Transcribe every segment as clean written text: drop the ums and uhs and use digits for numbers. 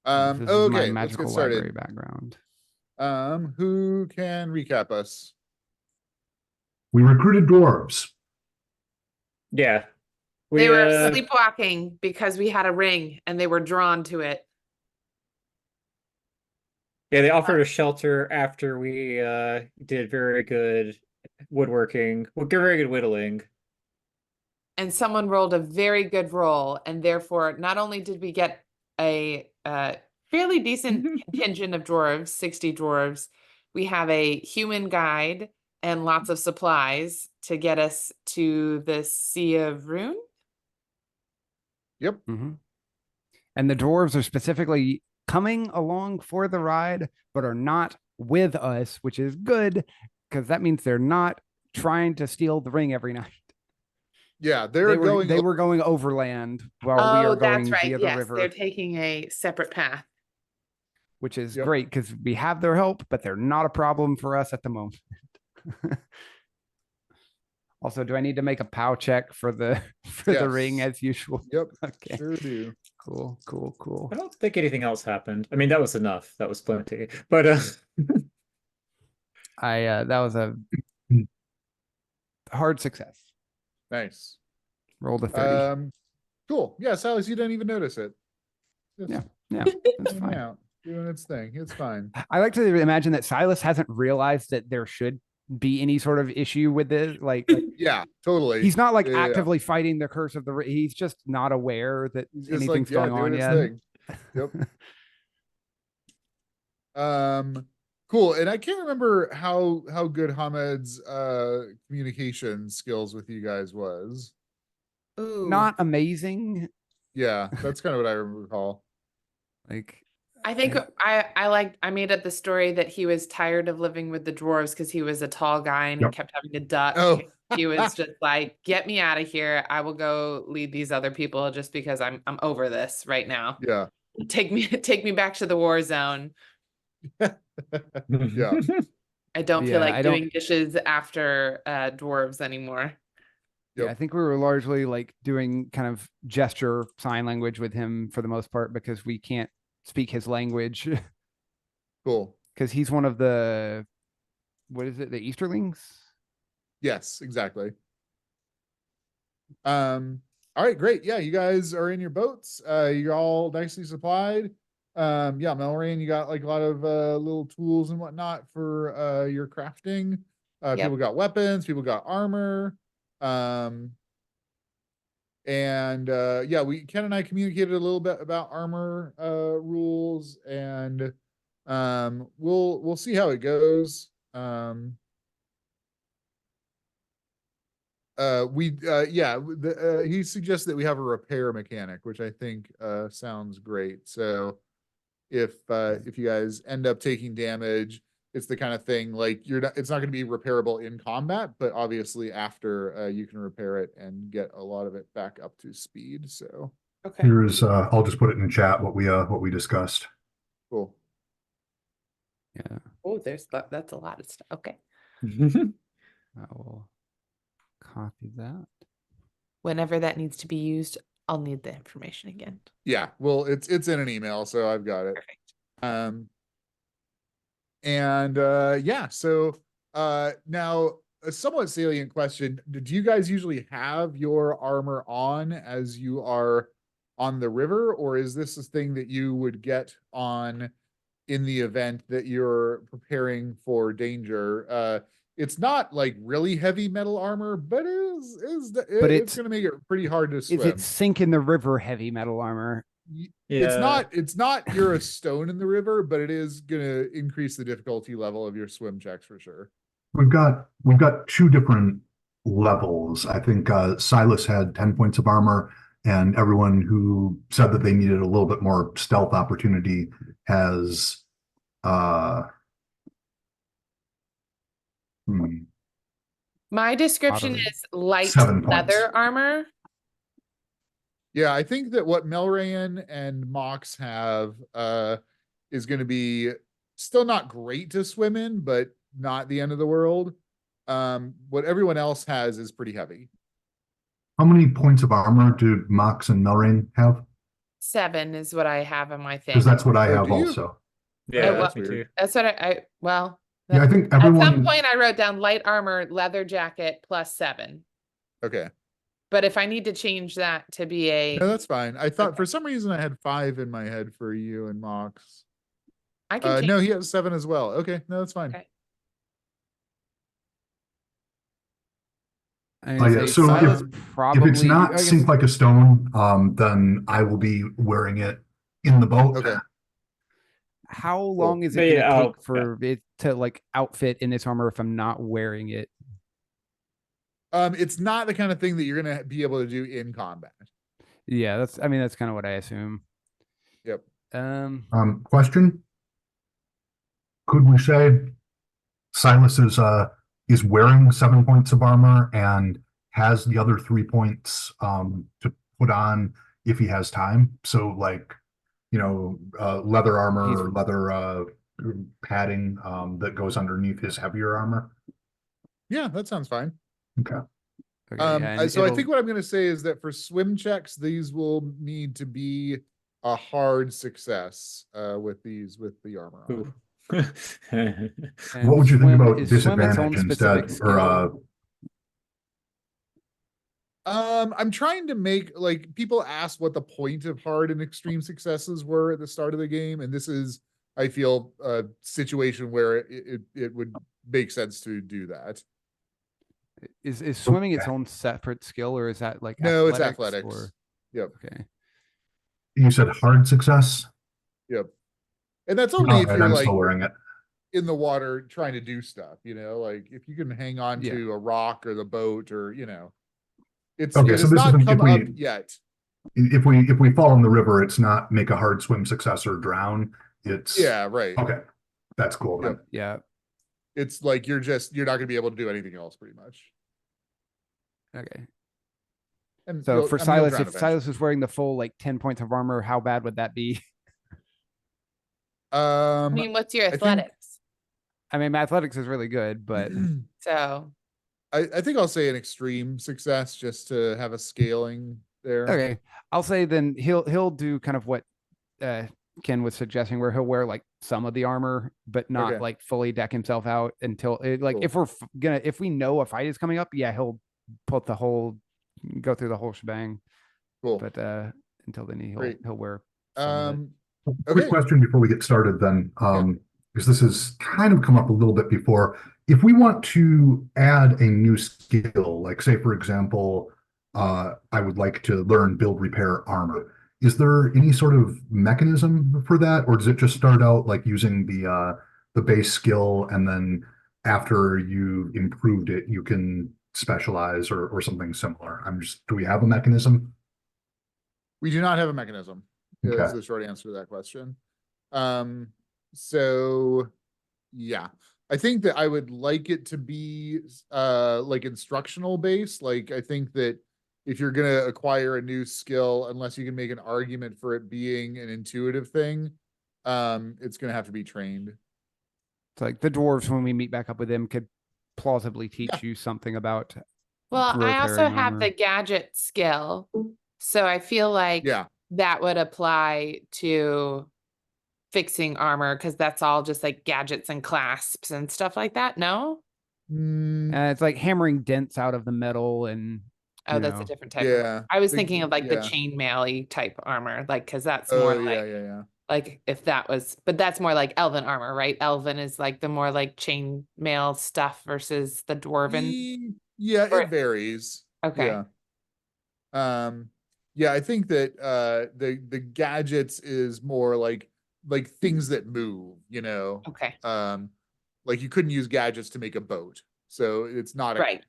This is my Okay, let's get magical library started. background. Who can recap us? We recruited dwarves. Yeah. They were sleepwalking because we had a ring and they were drawn to it. Yeah, they offered a shelter after we did very good woodworking, very good whittling. And someone rolled a very good roll, and therefore not only did we get a fairly decent contingent of dwarves, 60 dwarves, we have a human guide and lots of supplies to get us to the Sea of Rune. Yep. And the dwarves are specifically coming along for the ride, but are not with us, which is good because that means they're not trying to steal the ring every night. Yeah, They were going overland while we are going that's right. via the Yes, river. they're taking a separate path. Which is great because we have their help, but they're not a problem for us at the moment. Also, do I need to make a POW check for the the ring as usual? Yep. Okay. Sure do. Cool. I don't think anything else happened. I mean, that was enough. That was plenty. But that was a hard success. Nice. Rolled a 30. Cool. Yeah, Silas, you didn't even notice it. Yeah, it's fine. Out, doing its thing. It's fine. I like to imagine that Silas hasn't realized that there should be any sort of issue with this. Like yeah, totally. He's not like actively fighting the curse of the ring. He's just not aware that anything's going on yet. Yep. Cool. And I can't remember how good Hamed's communication skills with you guys was. Ooh. Not amazing. Yeah, that's kind of what I recall. Like, I think I made up the story that he was tired of living with the dwarves because he was a tall guy and he kept having to duck. Oh. He was just like, get me out of here. I will go lead these other people just because I'm over this right now. Yeah. Take me back to the war zone. Yeah. I don't feel like doing dishes after dwarves anymore. Yep. Yeah, I think we were largely like doing kind of gesture sign language with him for the most part because we can't speak his language. Cool. Because he's one of the, what is it, the Easterlings? Yes, exactly. All right, great. Yeah, you guys are in your boats. You're all nicely supplied. Yeah, Melrain, you got like a lot of little tools and whatnot for your crafting. People got weapons, people got armor. And yeah, Ken and I communicated a little bit about armor rules, and we'll see how it goes. He suggests that we have a repair mechanic, which I think sounds great. So if you guys end up taking damage, it's the kind of thing like it's not going to be repairable in combat, but obviously after you can repair it and get a lot of it back up to speed. So here's I'll just put it in chat what we discussed. Cool. Yeah. Oh, that's a lot of stuff. Okay. I will copy that. Whenever that needs to be used, I'll need the information again. Yeah, well, it's in an email, so I've got it. Perfect. So now a somewhat salient question. Do you guys usually have your armor on as you are on the river, or is this a thing that you would get on in the event that you're preparing for danger? It's not like really heavy metal armor, but it's going to make it pretty hard to swim. Is it sink in the river heavy metal armor? Yeah. It's not you're a stone in the river, but it is going to increase the difficulty level of your swim checks for sure. We've got two different levels. I think Silas had 10 points of armor, and everyone who said that they needed a little bit more stealth opportunity has My description is light 7 points. leather armor. Yeah, I think that what Melrain and Mox have is going to be still not great to swim in, but not the end of the world. What everyone else has is pretty heavy. How many points of armor do Mox and Melrain have? 7 is what I have in my thing. Because that's what I Oh, have do you? also. Yeah, well, that's me weird. too. That's what well, Yeah, I think at everyone. some point I wrote down light armor, leather jacket plus 7. Okay. But if I need to change that to be No, a, that's fine. I thought Okay. for some reason I had 5 in my head for you and Mox. I can change. No, he has 7 as well. Okay, no, that's fine. Okay. I'm Oh, gonna yeah, say so Silas if probably. If it's not I guess- sink like a stone, then I will be wearing it in the boat. Okay. how long is But it yeah, gonna oh, take for it to like outfit in this armor if I'm not wearing it? It's not the kind of thing that you're gonna be able to do in combat. Yeah, that's kind of what I assume. Yep. Question. Could we say Silas is wearing 7 points of armor and has the other 3 points to put on if he has time? So like, leather armor He's- or leather padding that goes underneath his heavier armor. Yeah, that sounds fine. Okay. Okay, yeah, and So I it'll- think what I'm gonna say is that for swim checks, these will need to be a hard success with the armor on. Ooh. and What would you think swim- about is swim its own disadvantage specific instead? Or skill? I'm trying to make, like, people ask what the point of hard and extreme successes were at the start of the game, and this is, I feel, a situation where it would make sense to do that. Is swimming its own separate skill, or is that like No, it's athletics? athletics. Or... Yep. Okay. you said hard success? Yep. And that's only if Alright, you're I'm like still wearing it. in the water trying to do stuff, like if you can hang on Yeah. to a rock or the boat or, it's, Okay, it so has this not isn't come if we- up yet. If we fall in the river, it's not make a hard swim success or drown. It's Yeah, right. Okay, that's cool then. Yep. Yeah. It's like you're not gonna be able to do anything else pretty much. Okay. And So for you'll Silas, drown if eventually. Silas was wearing the full like 10 points of armor, how bad would that be? I mean, what's your think- athletics? I mean, my athletics is really good, but So, I think I'll say an extreme success just to have a scaling there. okay. I'll say then he'll do kind of what Ken was suggesting, where he'll wear like some of the armor, but not Okay. like fully deck himself out until like Cool. if we know a fight is coming up, yeah, he'll go through the whole shebang. Cool. But until then Great. he'll wear some of it. Quick Okay. question before we get started then, because this has kind of come up a little bit before. If we want to add a new skill, like say, for example, I would like to learn build repair armor. Is there any sort of mechanism for that? Or does it just start out like using the base skill and then after you improved it, you can specialize or something similar? Do we have a mechanism? We do not have a mechanism. Is Okay. the short answer to that question. So yeah, I think that I would like it to be like instructional based. Like I think that if you're gonna acquire a new skill, unless you can make an argument for it being an intuitive thing, it's gonna have to be trained. It's like the dwarves, when we meet back up with them, could plausibly teach Yeah. you something about. well, I also repairing have the armor. gadget skill. So I feel like Yeah, that would apply to fixing armor because that's all just like gadgets and clasps and stuff like that. No? It's like hammering dents out of the metal and Oh, you that's a know. different type. yeah. I was the- thinking of like the yeah. chainmail-y type armor, like because that's Oh more yeah, like yeah. like if that was, but that's more like elven armor, right? Elven is like the more like chainmail stuff versus the dwarven. Yeah, Or- it varies. Okay. Yeah. Yeah, I think that the gadgets is more like things that move, Okay. like you couldn't use gadgets to make a boat. So it's not Right.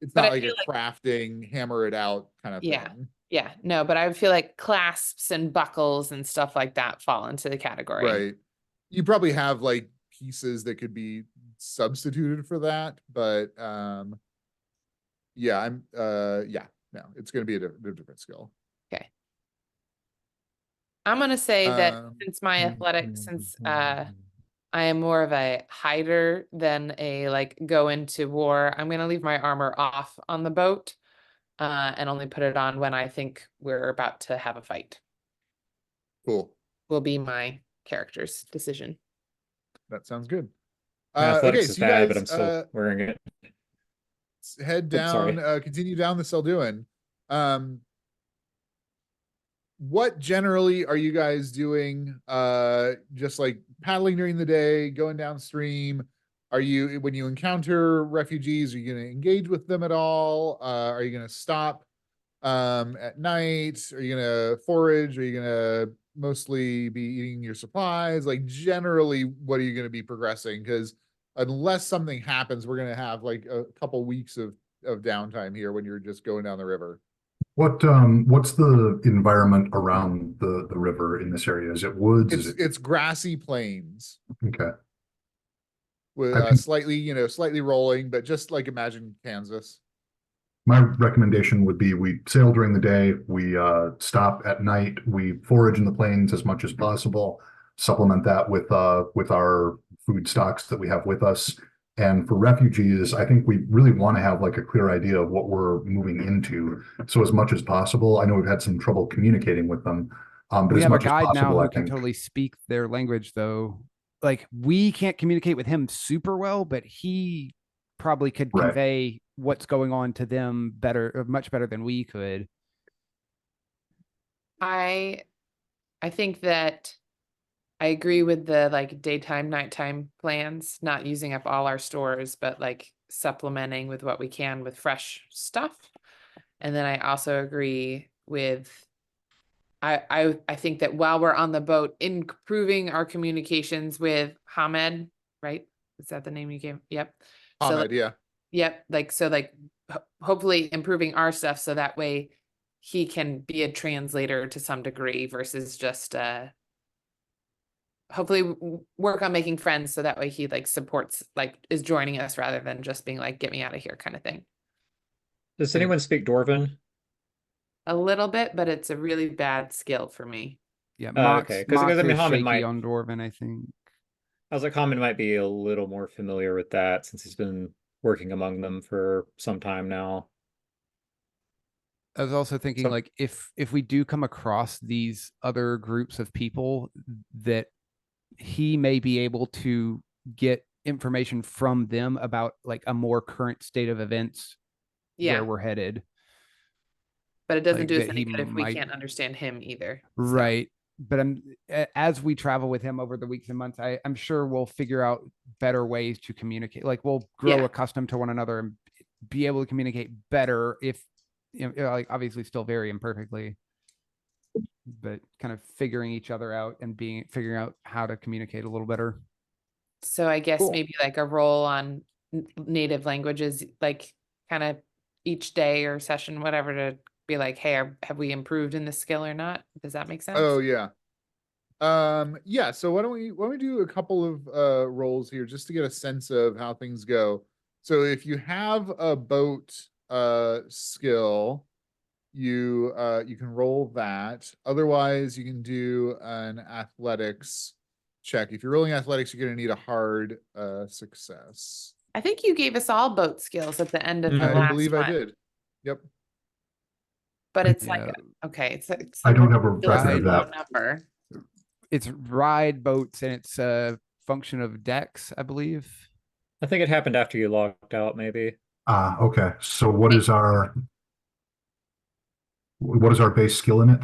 it's But not I like a feel like- crafting, hammer it out kind of Yeah. thing. Yeah. No, but I would feel like clasps and buckles and stuff like that fall into the category. Right. You probably have like pieces that could be substituted for that, but yeah, no, it's gonna be a different skill. I'm gonna say that Um, since my athletics, since I am more of a hider than a like go into war, I'm gonna leave my armor off on the boat and only put it on when I think we're about to have a fight. Cool. will be my character's decision. That sounds good. My Okay, athletics is so you bad, but guys I'm still wearing it. head I'm sorry. down, continue down the Selduin. What generally are you guys doing? Just like paddling during the day, going downstream? Are you, when you encounter refugees, are you going to engage with them at all? Are you going to stop at night? Are you going to forage? Are you going to mostly be eating your supplies? Like generally, what are you going to be progressing? Because unless something happens, we're going to have like a couple weeks of downtime here when you're just going down the river. What's the environment around the river in this area? Is it woods? Is it It's grassy plains okay? with I think- slightly, slightly rolling, but just like imagine Kansas. My recommendation would be we sail during the day, we stop at night, we forage in the plains as much as possible, supplement that with our food stocks that we have with us. And for refugees, I think we really want to have like a clear idea of what we're moving into. So as much as possible, I know we've had some trouble communicating with them. But We as have a much as guide now possible, who I can think. totally speak their language, though. Like we can't communicate with him super well, but he probably could Right. convey what's going on to them better, much better than we could. I think that I agree with the like daytime, nighttime plans, not using up all our stores, but like supplementing with what we can with fresh stuff. And then I also agree with I think that while we're on the boat, improving our communications with Hamed, right? Is that the name you gave? Yep. So Ahmed, like, yeah. yep, like so like hopefully improving our stuff so that way he can be a translator to some degree versus just hopefully work on making friends so that way he like supports, like is joining us rather than just being like, get me out of here kind of thing. Does anyone speak Dwarven? A little bit, but it's a really bad skill for me. Yeah, Okay, 'cause I Mox mean, is Hamed shaky might- on Dwarven, I think. I was like, Hamed might be a little more familiar with that since he's been working among them for some time now. I was also thinking So- like if we do come across these other groups of people, that he may be able to get information from them about like a more current state of events Yeah, where we're headed. but it doesn't like do us that any he good if we might- can't understand him either. So, Right. But as we travel with him over the weeks and months, I'm sure we'll figure out better ways to communicate. Like we'll grow Yeah. accustomed to one another and be able to communicate better if, like obviously still very imperfectly, but kind of figuring each other out and figuring out how to communicate a little better. So I guess Cool. maybe like a role on native languages, like kind of each day or session, whatever, to be like, hey, have we improved in this skill or not? Does that make sense? Oh yeah. Yeah, so why don't we do a couple of roles here just to get a sense of how things go. So if you have a boat skill, you can roll that. Otherwise, you can do an athletics check. If you're rolling athletics, you're gonna need a hard success. I think you gave us all boat skills at the end of the Mhm. I last believe one, I did. Yep. but it's Yeah. like, okay, it's I don't have a still a record of low that. number. It's ride boats and it's a function of decks, I believe. I think it happened after you logged out, maybe. Okay. So what is our base skill in it?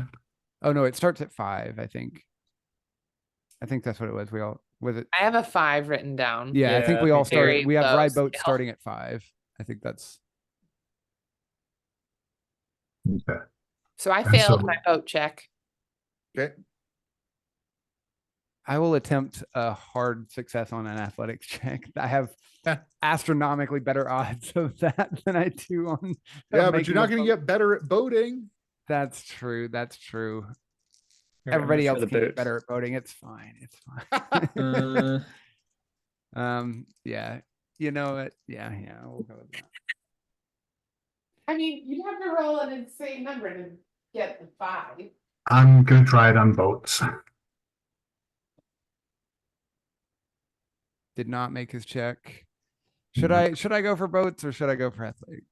Oh no, it starts at 5, I think. I think that's what it was. We all was it. I have a 5 written down. Yeah, I think Yeah, we me all too. started. Very We have low ride boats skill. starting at 5. I think that's Okay. So I And failed so- my boat check. Okay. I will attempt a hard success on an athletics check. I have astronomically better odds of that than I do on. Yeah, but making you're a not gonna boat. get better at boating. That's true. That's true. All right, I'm Everybody gonna else try can the get better at boating. It's fine. It's fine. Yeah. You know it. Yeah. We'll go with that. I mean, you'd have to roll an insane number to get the 5. I'm gonna try it on boats. Did not make his check. Should I go for boats or should I go for athletic?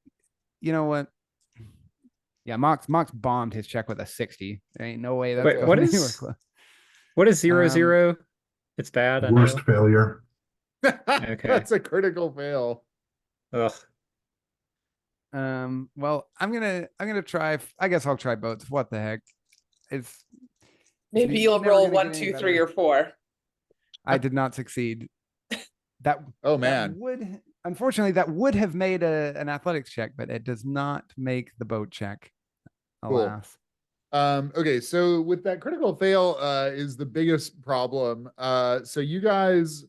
You know what? Yeah, Mox bombed his check with a 60. There ain't no way that's Wait, going what anywhere is- close. What is 0, Um, 0? It's bad, I Worst know. failure. That's a critical fail. Ugh. Well, I'm gonna try. I guess I'll try both. What the heck? It's Maybe it's you'll never roll gonna 1, get any 2, 3, better. or 4. I did not succeed. That Oh that man. would unfortunately that would have made an athletics check, but it does not make the boat check. Cool. Alas. Okay, so with that critical fail is the biggest problem. So you guys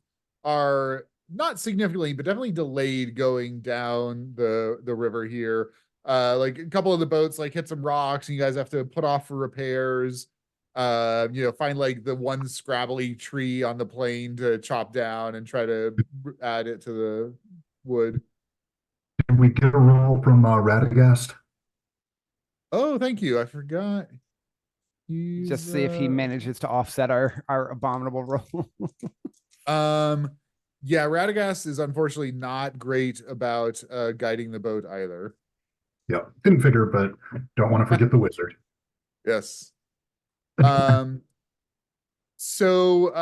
are not significantly, but definitely delayed going down the river here. Like a couple of the boats like hit some rocks and you guys have to put off for repairs. Find like the one scrabbly tree on the plane to chop down and try to add it to the wood. Can we get a roll from Radagast? Oh, thank you. I forgot. Just see if he manages to offset our abominable roll. Yeah, Radagast is unfortunately not great about guiding the boat either. Yeah, didn't figure, but don't want to forget the wizard. Yes. So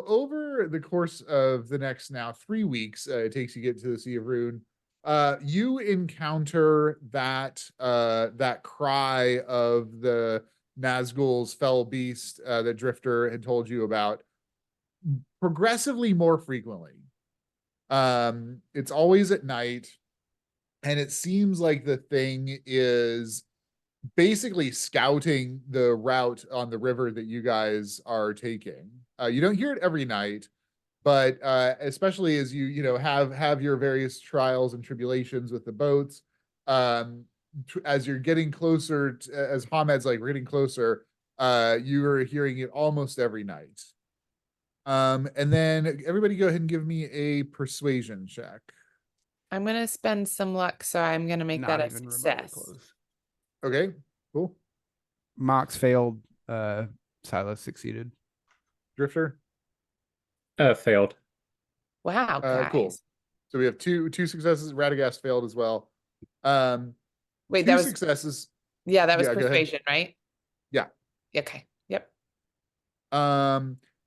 over the course of the next now 3 weeks, it takes you to get to the Sea of Rune. You encounter that cry of the Nazgul's fell beast that Drifter had told you about progressively more frequently. It's always at night, and it seems like the thing is basically scouting the route on the river that you guys are taking. You don't hear it every night, but especially as you have your various trials and tribulations with the boats, as you're getting closer as Hamed's like we're getting closer, you are hearing it almost every night. And then everybody go ahead and give me a persuasion check. I'm going to spend some luck, so I'm going to make Not that a even remotely success. close. Okay, cool. Mox failed. Silas succeeded. Drifter. Failed. Wow, guys. Cool. So we have two successes. Radagast failed as well. Wait, Two that was successes. yeah, that was Yeah, go ahead. persuasion, right? Yeah. Okay. Yep.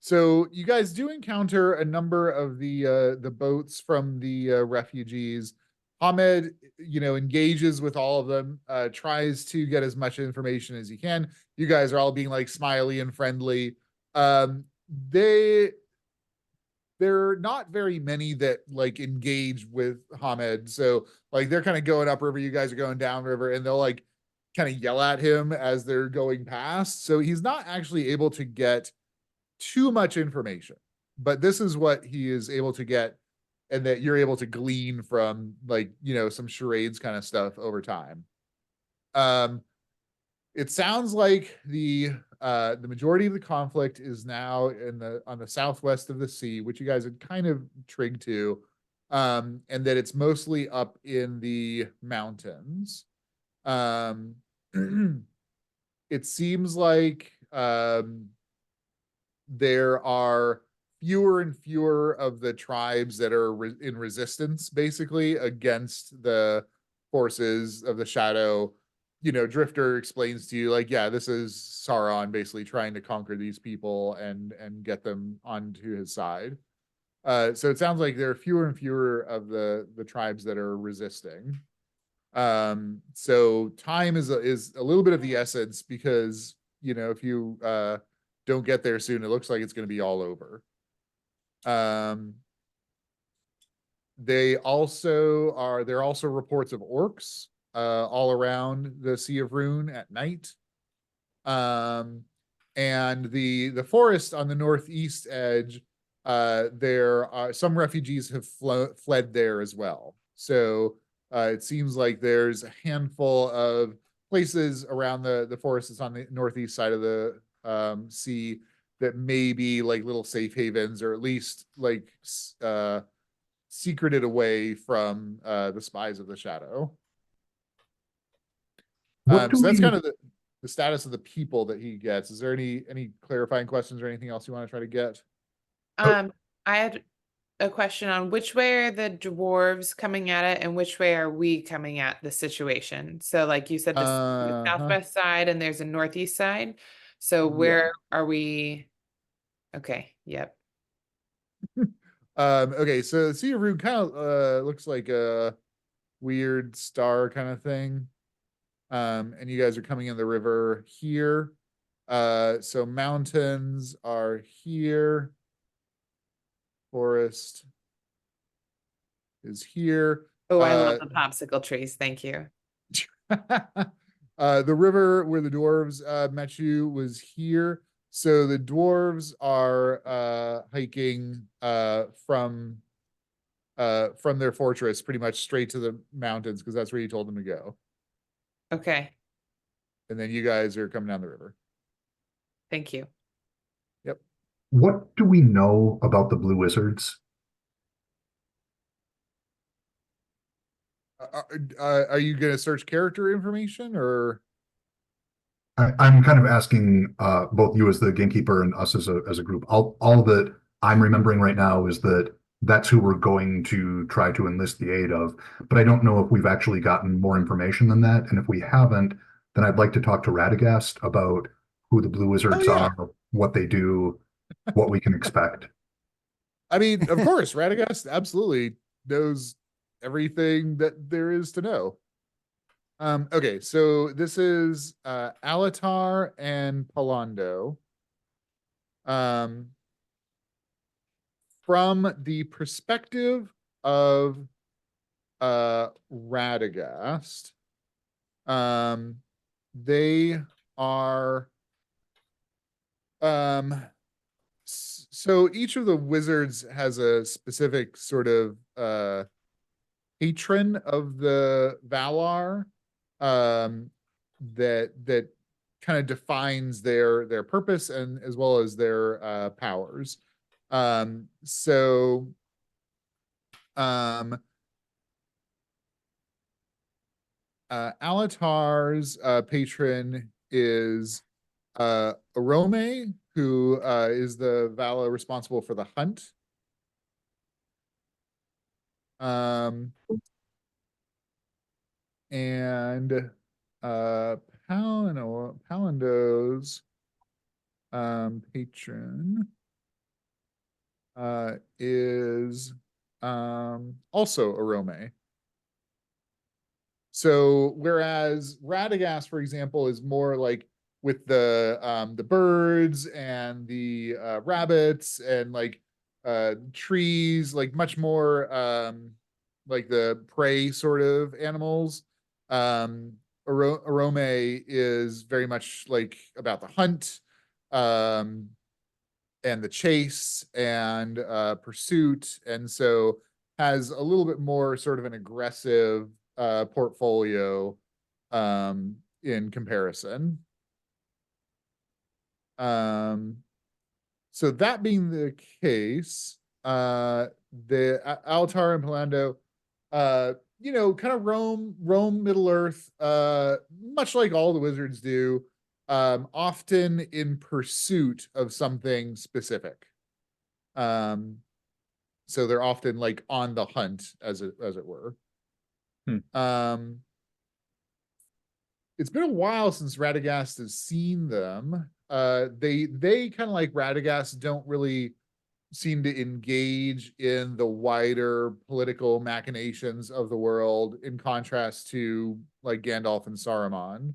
So you guys do encounter a number of the boats from the refugees. Hamed, engages with all of them, tries to get as much information as he can. You guys are all being like smiley and friendly. There are not very many that like engage with Hamed. So like they're kind of going upriver, you guys are going downriver, and they'll like kind of yell at him as they're going past. So he's not actually able to get too much information, but this is what he is able to get, and that you're able to glean from like some charades kind of stuff over time. It sounds like the majority of the conflict is now on the southwest of the sea, which you guys had kind of trigged to, and that it's mostly up in the mountains. It seems like there are fewer and fewer of the tribes that are in resistance, basically, against the forces of the Shadow. Drifter explains to you, like, yeah, this is Sauron basically trying to conquer these people and get them onto his side. So it sounds like there are fewer and fewer of the tribes that are resisting. So time is a little bit of the essence, because if you don't get there soon, it looks like it's going to be all over. There are also reports of orcs all around the Sea of Rune at night. And the forest on the northeast edge, there are some refugees have fled there as well. So it seems like there's a handful of places around the forest that's on the northeast side of the sea that may be like little safe havens, or at least like secreted away from the spies of the Shadow. So that's kind of the status of the people that he gets. Is there any clarifying questions or anything else you want to try to get? I had a question on which way are the dwarves coming at it and which way are we coming at the situation. So like you said, the southwest side and there's a northeast side. So where are we Okay, yep. Okay, so the Sea of Rune kind of looks like a weird star kind of thing. And you guys are coming in the river here. So mountains are here. Forest is here. Oh, I love the popsicle trees. Thank you. The river where the dwarves met you was here. So the dwarves are hiking from their fortress pretty much straight to the mountains because that's where you told them to go. Okay, And then you guys are coming down the river. thank you. What do we know about the Blue Wizards? Are you going to search character information or? I'm kind of asking both you as the gamekeeper and us as a group. All that I'm remembering right now is that that's who we're going to try to enlist the aid of. But I don't know if we've actually gotten more information than that. And if we haven't, then I'd like to talk to Radagast about who the Blue Wizards yeah. are, what they do, what we can expect. I mean, of course, Radagast absolutely knows everything that there is to know. Okay, so this is Alatar and Palando. From the perspective of Radagast, they are so each of the wizards has a specific sort of patron of the Valar that kind of defines their purpose and as well as their powers. Alatar's patron is Arome, who is the Vala responsible for the hunt. And Palando's patron is also Arome. So whereas Radagast, for example, is more like with the birds and the rabbits and like trees, like much more like the prey sort of animals. Arome is very much like about the hunt and the chase and pursuit, and so has a little bit more sort of an aggressive portfolio in comparison. So that being the case, the Alatar and Palando, kind of roam Middle Earth, much like all the wizards do, often in pursuit of something specific. So they're often like on the hunt, as it were. It's been a while since Radagast has seen them. They kind of like Radagast don't really seem to engage in the wider political machinations of the world, in contrast to like Gandalf and Saruman.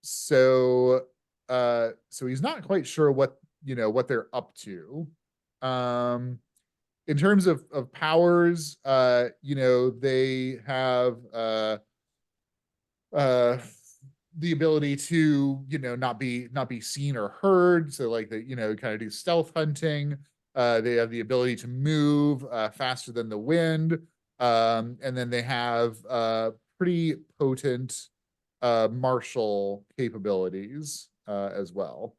So he's not quite sure what they're up to. In terms of powers, they have the ability to not be seen or heard, so like they kind of do stealth hunting. They have the ability to move faster than the wind, and then they have pretty potent martial capabilities as well,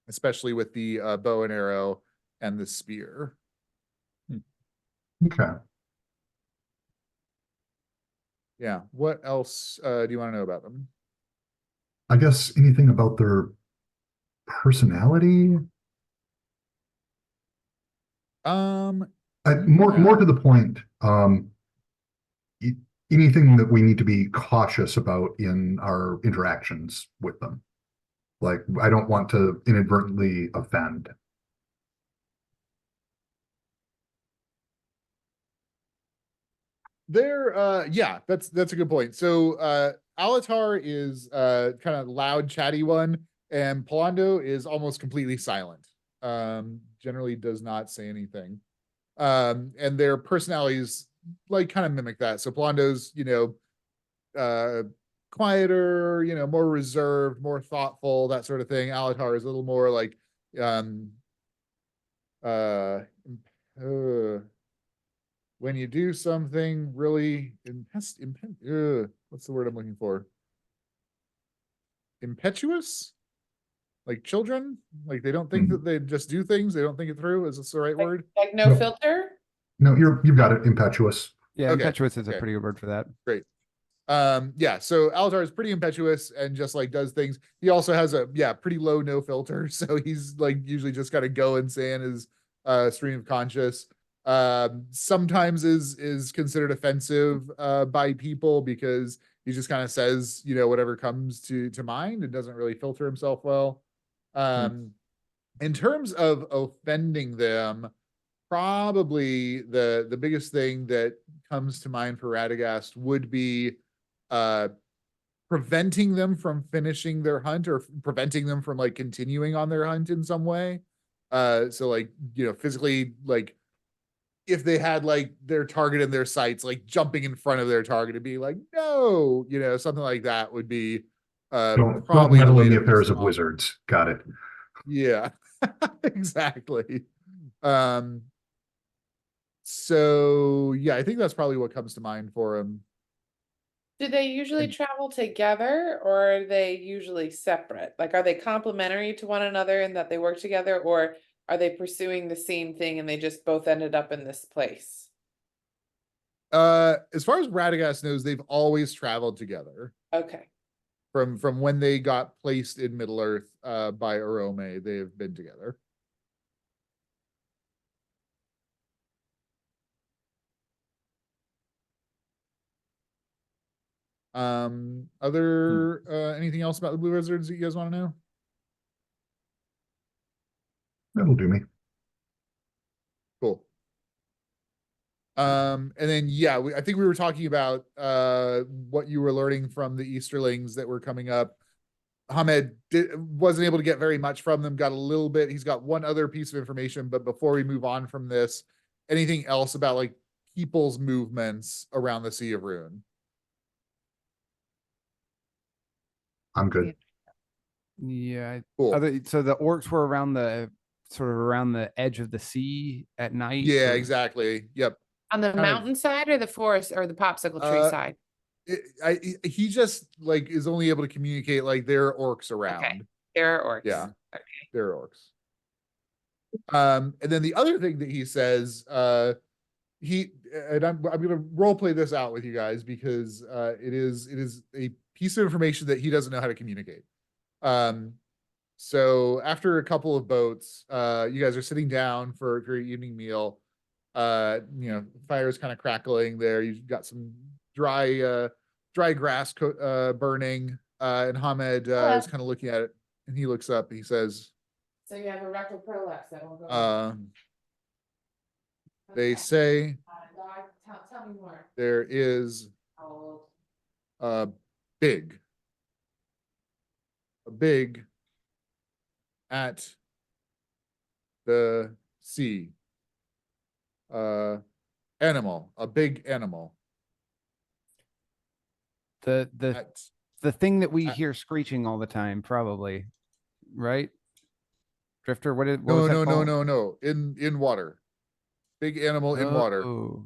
especially with the bow and arrow and the spear. Okay. Yeah, what else do you want to know about them? I guess anything about their personality? More to the point, anything that we need to be cautious about in our interactions with them? Like, I don't want to inadvertently offend. Yeah, that's a good point. So Alatar is kind of loud, chatty one, and Polando is almost completely silent. Generally does not say anything. And their personalities like kind of mimic that. So Polando's, quieter, more reserved, more thoughtful, that sort of thing. Alatar is a little more like uh, uh when you do something really what's the word I'm looking for? Impetuous? Like children? Like they don't think that they just do things, they don't think it through. Is this the right word? Like no Nope. filter? No, you've got it. Impetuous. Yeah, Okay, impetuous is a okay. pretty good word for that. Great. Yeah, so Alatar is pretty impetuous and just like does things. He also has a pretty low no filter, so he's like usually just kind of go and say in his stream of conscious. Sometimes is considered offensive by people because he just kind of says, whatever comes to mind and doesn't really filter himself well. In terms of offending them, probably the biggest thing that comes to mind for Radagast would be preventing them from finishing their hunt or preventing them from like continuing on their hunt in some way. So like, physically, like if they had like their target in their sights, like jumping in front of their target and being like, no, something like that would be Don't probably the meddle way in the to piss affairs them of off. wizards. Got it. Yeah, exactly. So yeah, I think that's probably what comes to mind for him. Do they usually travel together or are they usually separate? Like, are they complementary to one another in that they work together, or are they pursuing the same thing and they just both ended up in this place? As far as Radagast knows, they've always traveled together. Okay. From when they got placed in Middle Earth by Orome, they have been together. Other anything else about the Blue Wizards that you guys want to know? That'll do me. Cool. And then yeah, I think we were talking about what you were learning from the Easterlings that were coming up. Hamed wasn't able to get very much from them, got a little bit. He's got one other piece of information, but before we move on from this, anything else about like people's movements around the Sea of Ruin? I'm good. Yeah. Cool. So the orcs were around the edge of the sea at night. Yeah, or- exactly. Yep. On the Kind of- mountain side or the forest or the popsicle tree side? He just like is only able to communicate like there are orcs around. There are orcs. Yeah. Okay. There are orcs. And then the other thing that he says, I'm gonna role play this out with you guys because it is a piece of information that he doesn't know how to communicate. So after a couple of boats, you guys are sitting down for your evening meal. Fire is kind of crackling there. You've got some dry grass burning, and Hamed is kind of looking at it, and he looks up and he says, So you have a rectal prolapse that will go. they say Tell me more. there is a big at the sea animal, a big animal. The At, the thing that we I- hear screeching all the time, probably, right? Drifter, what was no, that no, no, called? no, no. In water. Big animal in water. Oh.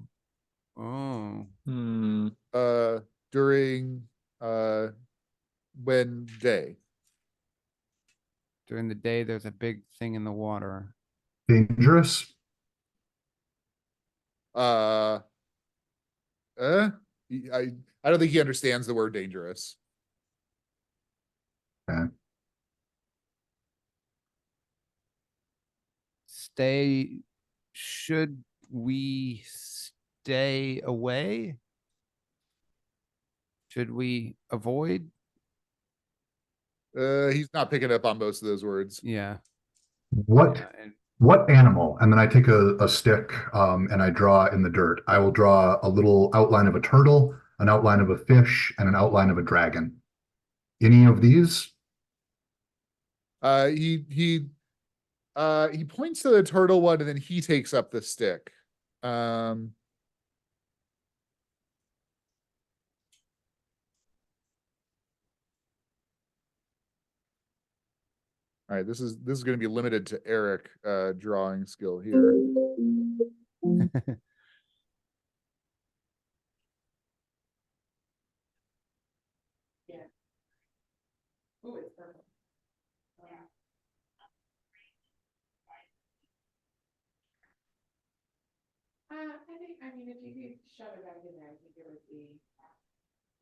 During when day. During the day, there's a big thing in the water. Dangerous. I don't think he understands the word dangerous. Okay. Should we stay away? Should we avoid? He's not picking up on most of those words. Yeah. What Yeah, and what animal? And then I take a stick and I draw in the dirt. I will draw a little outline of a turtle, an outline of a fish, and an outline of a dragon. Any of these? He points to the turtle one and then he takes up the stick. Um, all right, this is going to be limited to Eric drawing skill here. Ooh, it's purple. I mean, if you could shove it back in there, I think it would be,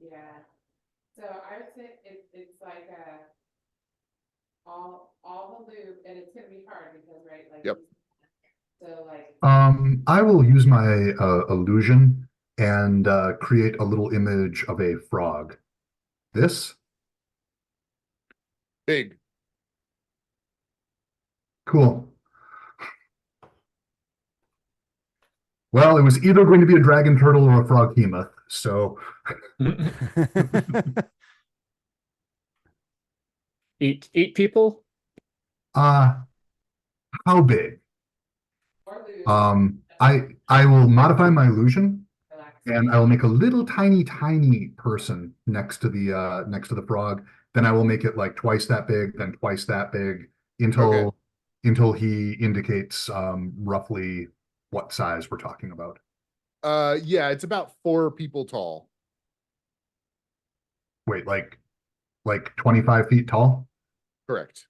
yeah. So I would say it's like all the loop, and it's gonna be hard because, right, like. Yep. So like. I will use my illusion and create a little image of a frog. This? Big. Cool. Well, it was either going to be a dragon turtle or a frog behemoth, so Eat people? how big? Or lose. I will modify my illusion Relax. and I will make a little tiny person next to the frog. Then I will make it like twice that big, then twice that big until he indicates roughly what size we're talking about. Yeah, it's about 4 people tall. Wait, like 25 feet tall? Correct.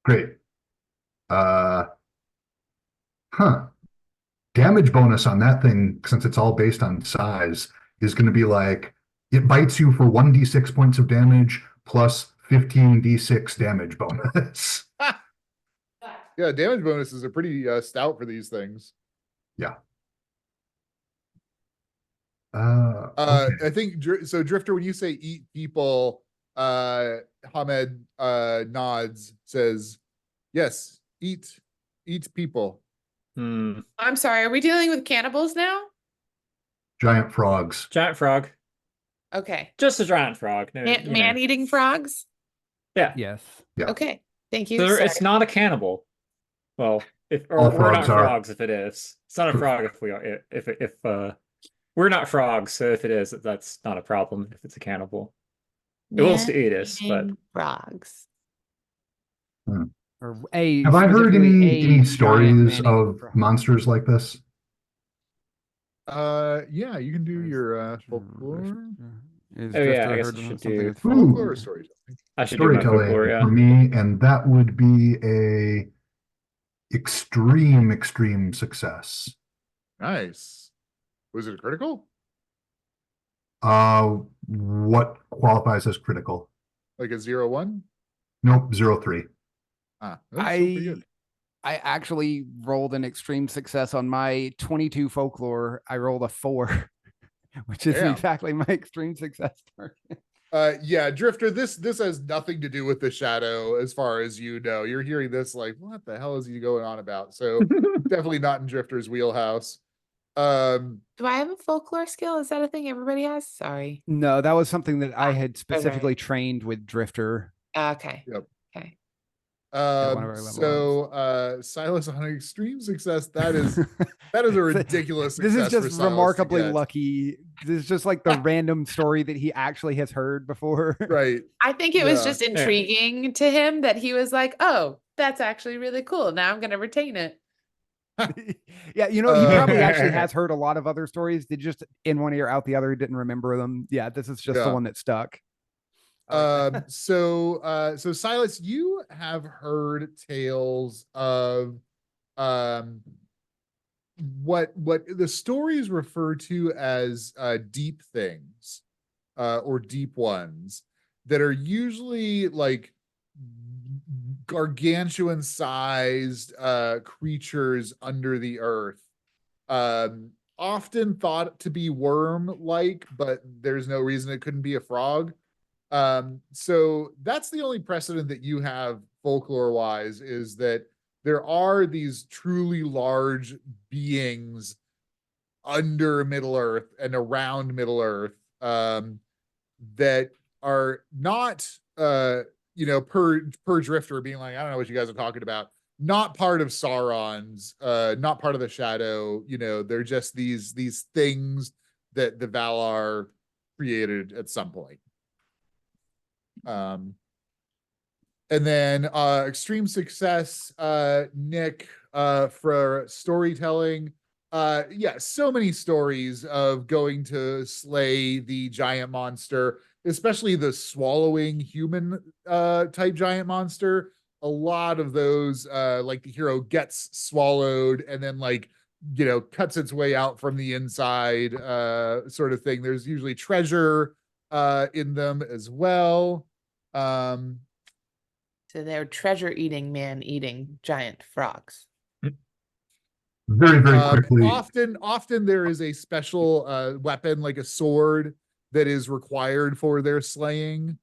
Great. Damage bonus on that thing, since it's all based on size, is going to be like it bites you for 1d6 points of damage plus 15d6 damage bonus. Yeah, damage bonuses are pretty stout for these things. Yeah. I Okay. think so. Drifter, when you say eat people, Hamed nods, says, "Yes, eat people." Hmm. I'm sorry, are we dealing with cannibals now? Giant frogs. Giant frog. Okay. Just a giant frog. No, you know. Man-eating frogs? Yeah. Yes. Yeah. Okay, thank you. So it's Sorry. not a cannibal. Well, All we're not frogs are. frogs if it is. It's not a frog if we are. If we're not frogs, so if it is, that's not a problem. If it's a cannibal, it wants to eat us. But Man-eating frogs. Or Have I heard specifically a any giant stories man-eating of frog. monsters like this? Yeah, you can do your folklore. Is Oh, yeah, Drifter I guess heard I should something do- with Folklore or storytelling? I should do my folklore. Storytelling Yeah. for me, and that would be a extreme success. Nice. Was it a critical? What qualifies as critical? Like a 0-1? Nope, 0-3. Ah, that's still pretty good. I actually rolled an extreme success on my 22 folklore. I rolled a 4, which is Damn. exactly my extreme success target. Yeah, Drifter, this has nothing to do with the shadow as far as you know. You're hearing this like, what the hell is he going on about? So definitely not in Drifter's wheelhouse. Do I have a folklore skill? Is that a thing everybody has? Sorry. No, that was something that I had right. specifically trained with Drifter. Okay. Yep. Okay. one of our level So Silas on extreme success, that is a ridiculous This is success for just Silas to remarkably get. lucky. This is just like the random story that he actually has heard before. Right. I think it was Yeah. just intriguing to him that he was like, oh, that's actually really cool. Now I'm going to retain it. Yeah, he probably actually has heard a lot of other stories. Did just in one ear out the other, didn't remember them. Yeah, this is just the Yeah. one that stuck. I like So Silas, you have heard tales of what the stories refer to as deep things or deep ones that are usually like gargantuan sized creatures under the earth, often thought to be worm like, but there's no reason it couldn't be a frog. So that's the only precedent that you have folklore wise, is that there are these truly large beings under Middle Earth and around Middle Earth, that are not, per Drifter being like, I don't know what you guys are talking about, not part of Sauron's, not part of the Shadow. They're just these things that the Valar created at some point. And then extreme success, Nick, for storytelling. Yeah, so many stories of going to slay the giant monster, especially the swallowing human type giant monster. A lot of those, like the hero gets swallowed and then cuts its way out from the inside, sort of thing. There's usually treasure in them as well. So they're treasure-eating, man-eating giant frogs. Very, very quickly. Often there is a special weapon, like a sword, that is required for their slaying.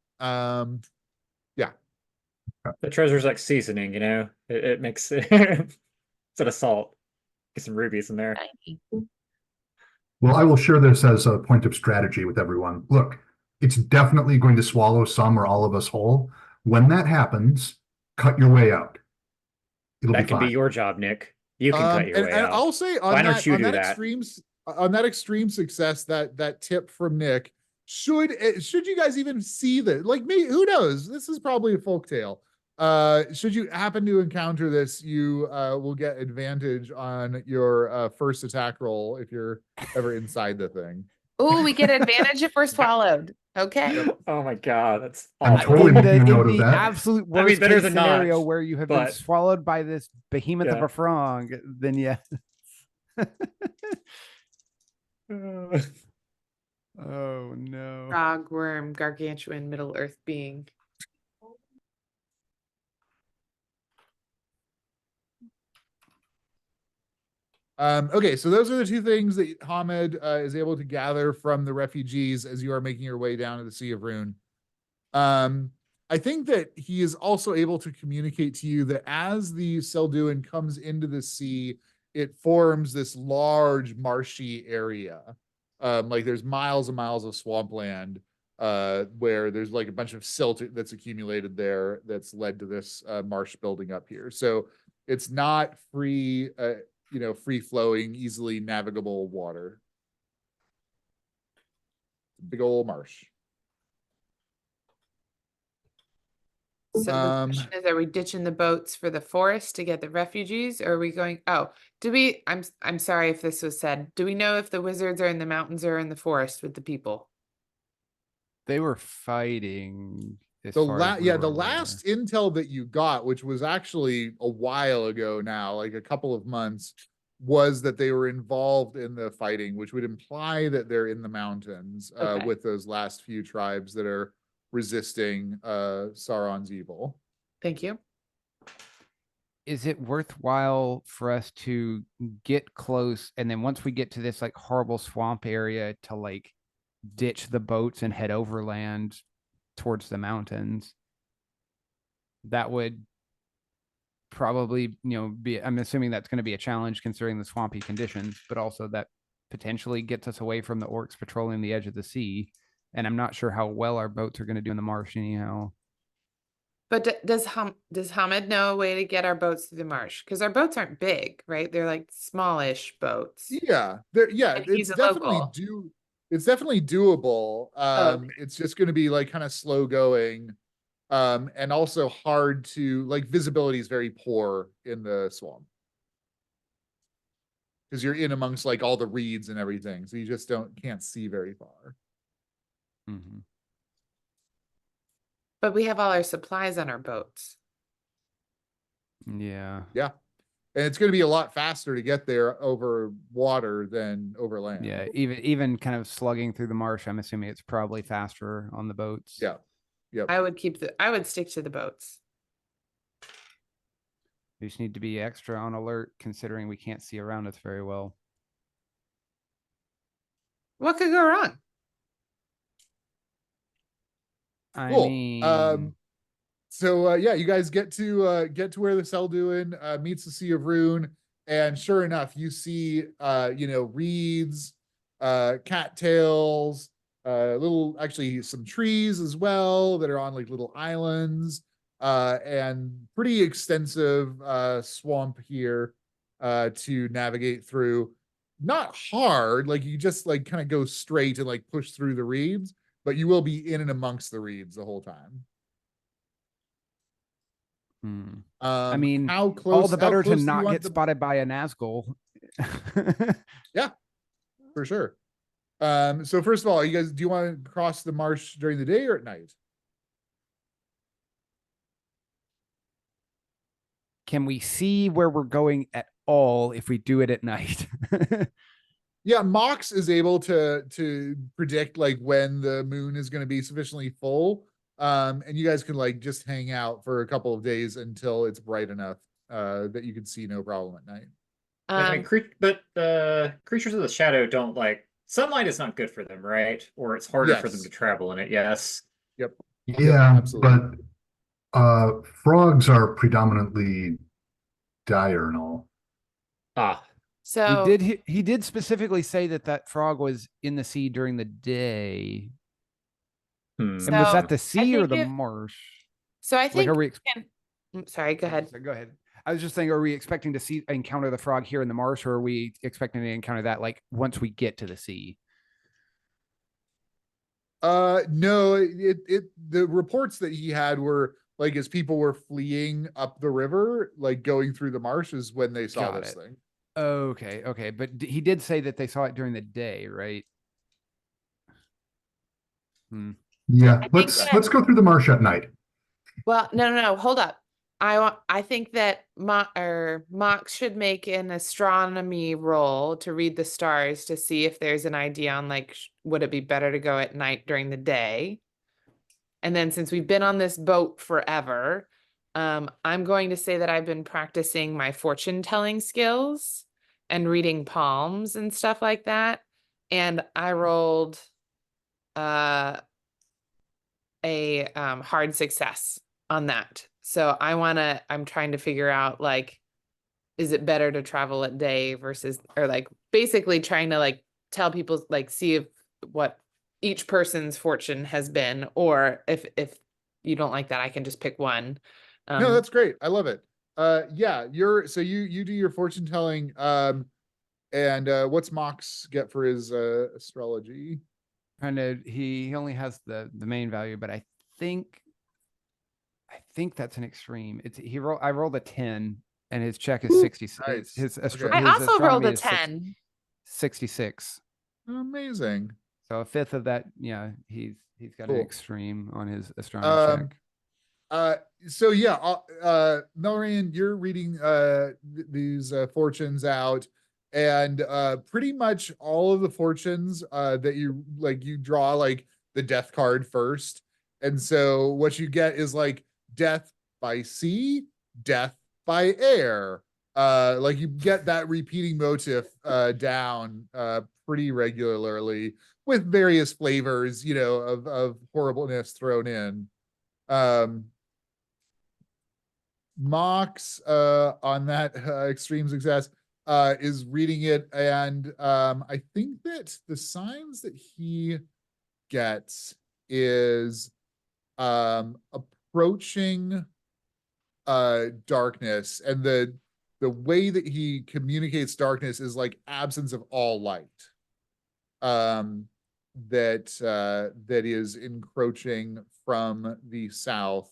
The treasure's like seasoning, it makes it instead of salt. Get some rubies in there. Tiny. Well, I will share this as a point of strategy with everyone. Look, it's definitely going to swallow some or all of us whole. When that happens, cut your way out. It'll That be can fine. be your job, Nick. You can cut your and, way and out. I'll say Why don't you do that? on that extreme success, that tip from Nick, should you guys even see that, like, me, who knows, this is probably a folktale. Should you happen to encounter this, you will get advantage on your first attack roll if you're ever inside the thing. Oh, we get advantage if we're swallowed. Okay. Oh my god, that's I'm awful. totally making a in note of the that. absolute I mean, worst better case than scenario not, where you have been but- swallowed by this behemoth of Yeah. a frog, then yes. Oh no. Frog, worm, gargantuan, Middle Earth being. Okay, so those are the two things that Hamed is able to gather from the refugees as you are making your way down to the Sea of Rune. I think that he is also able to communicate to you that as the Selduin comes into the sea, it forms this large marshy area. Like there's miles and miles of swampland, where there's like a bunch of silt that's accumulated there that's led to this marsh building up here. So it's not free, free flowing, easily navigable water. Big old marsh. So the question is, are we ditching the boats for the forest to get the refugees, or are we going? Oh, I'm sorry if this was said. Do we know if the wizards are in the mountains or in the forest with the people? They were fighting. As The far as we were the aware. last intel that you got, which was actually a while ago now, like a couple of months, was that they were involved in the fighting, which would imply that they're in the mountains, Okay. with those last few tribes that are resisting Sauron's evil. Thank you. Is it worthwhile for us to get close, and then once we get to this like horrible swamp area, to like ditch the boats and head overland towards the mountains? That would probably, be, I'm assuming that's going to be a challenge considering the swampy conditions, but also that potentially gets us away from the orcs patrolling the edge of the sea. And I'm not sure how well our boats are going to do in the marsh anyhow. But does Hamed know a way to get our boats through the marsh? Because our boats aren't big, right? They're like smallish boats. Yeah, And he's it's a definitely local. it's definitely doable. Okay. It's just going to be like kind of slow going, and also hard to, like, visibility is very poor in the swamp because you're in amongst like all the reeds and everything, so you just can't see very far. Mm-hmm. But we have all our supplies on our boats. Yeah. Yeah, and it's going to be a lot faster to get there over water than over land. Yeah. Even kind of slugging through the marsh, I'm assuming it's probably faster on the boats. Yeah. Yep. I would stick to the boats. We just need to be extra on alert considering we can't see around us very well. What could go wrong? I Cool. mean, So yeah, you guys get to where the Selduin meets the Sea of Rune, and sure enough, you see reeds, cattails, little actually some trees as well that are on like little islands, and pretty extensive swamp here to navigate through. Not hard, like you just like kind of go straight and like push through the reeds, but you will be in and amongst the reeds the whole time. I mean, how close? all the how better to close do you not want get the- spotted by a Nazgul. for sure. So first of all, you guys, do you want to cross the marsh during the day or at night? Can we see where we're going at all if we do it at night? Yeah, Mox is able to predict like when the moon is going to be sufficiently full. And you guys can like just hang out for a couple of days until it's bright enough that you can see no problem at night. I mean, but creatures of the shadow don't like sunlight is not good for them, right? Or it's harder for them Yes. to travel in it. Yes. Yeah, absolutely. but frogs are predominantly diurnal. Ah, So he did specifically say that frog was in the sea during the day. hmm. And was So, that the sea or think the if- marsh? so I Like, think are we? sorry, go ahead. Go ahead. I was just saying, are we expecting to encounter the frog here in the marsh, or are we expecting to encounter that like once we get to the sea? No, the reports that he had were like as people were fleeing up the river, like going through the marshes when they saw Got this it. thing. Okay, but he did say that they saw it during the day, right? Yeah, think let's that- let's go through the marsh at night. Well, no, hold up. I think that Mox should make an astronomy roll to read the stars to see if there's an idea on like would it be better to go at night during the day? And then since we've been on this boat forever, I'm going to say that I've been practicing my fortune telling skills and reading palms and stuff like that. And I rolled a hard success on that. So I'm trying to figure out like, is it better to travel at day versus, or like basically trying to like tell people, like see if what each person's fortune has been, or if you don't like that, I can just pick one. No, that's great. I love it. Yeah, you do your fortune telling. And what's Mox get for his astrology? He only has the main value, but I think that's an extreme. I rolled a 10 and his check is 66. nice. His Okay. I also rolled astronomy a is 10. 66. Amazing. So a fifth of that, yeah, he's got an Cool. extreme on his astronomy check. So yeah, Melrian, you're reading these fortunes out, and pretty much all of the fortunes that you draw like the death card first, and so what you get is like death by sea, death by air. Like you get that repeating motif down pretty regularly with various flavors, of horribleness thrown in. Mox on that extreme success is reading it, and I think that the signs that he gets is approaching darkness, and the way that he communicates darkness is like absence of all light. That is encroaching from the south.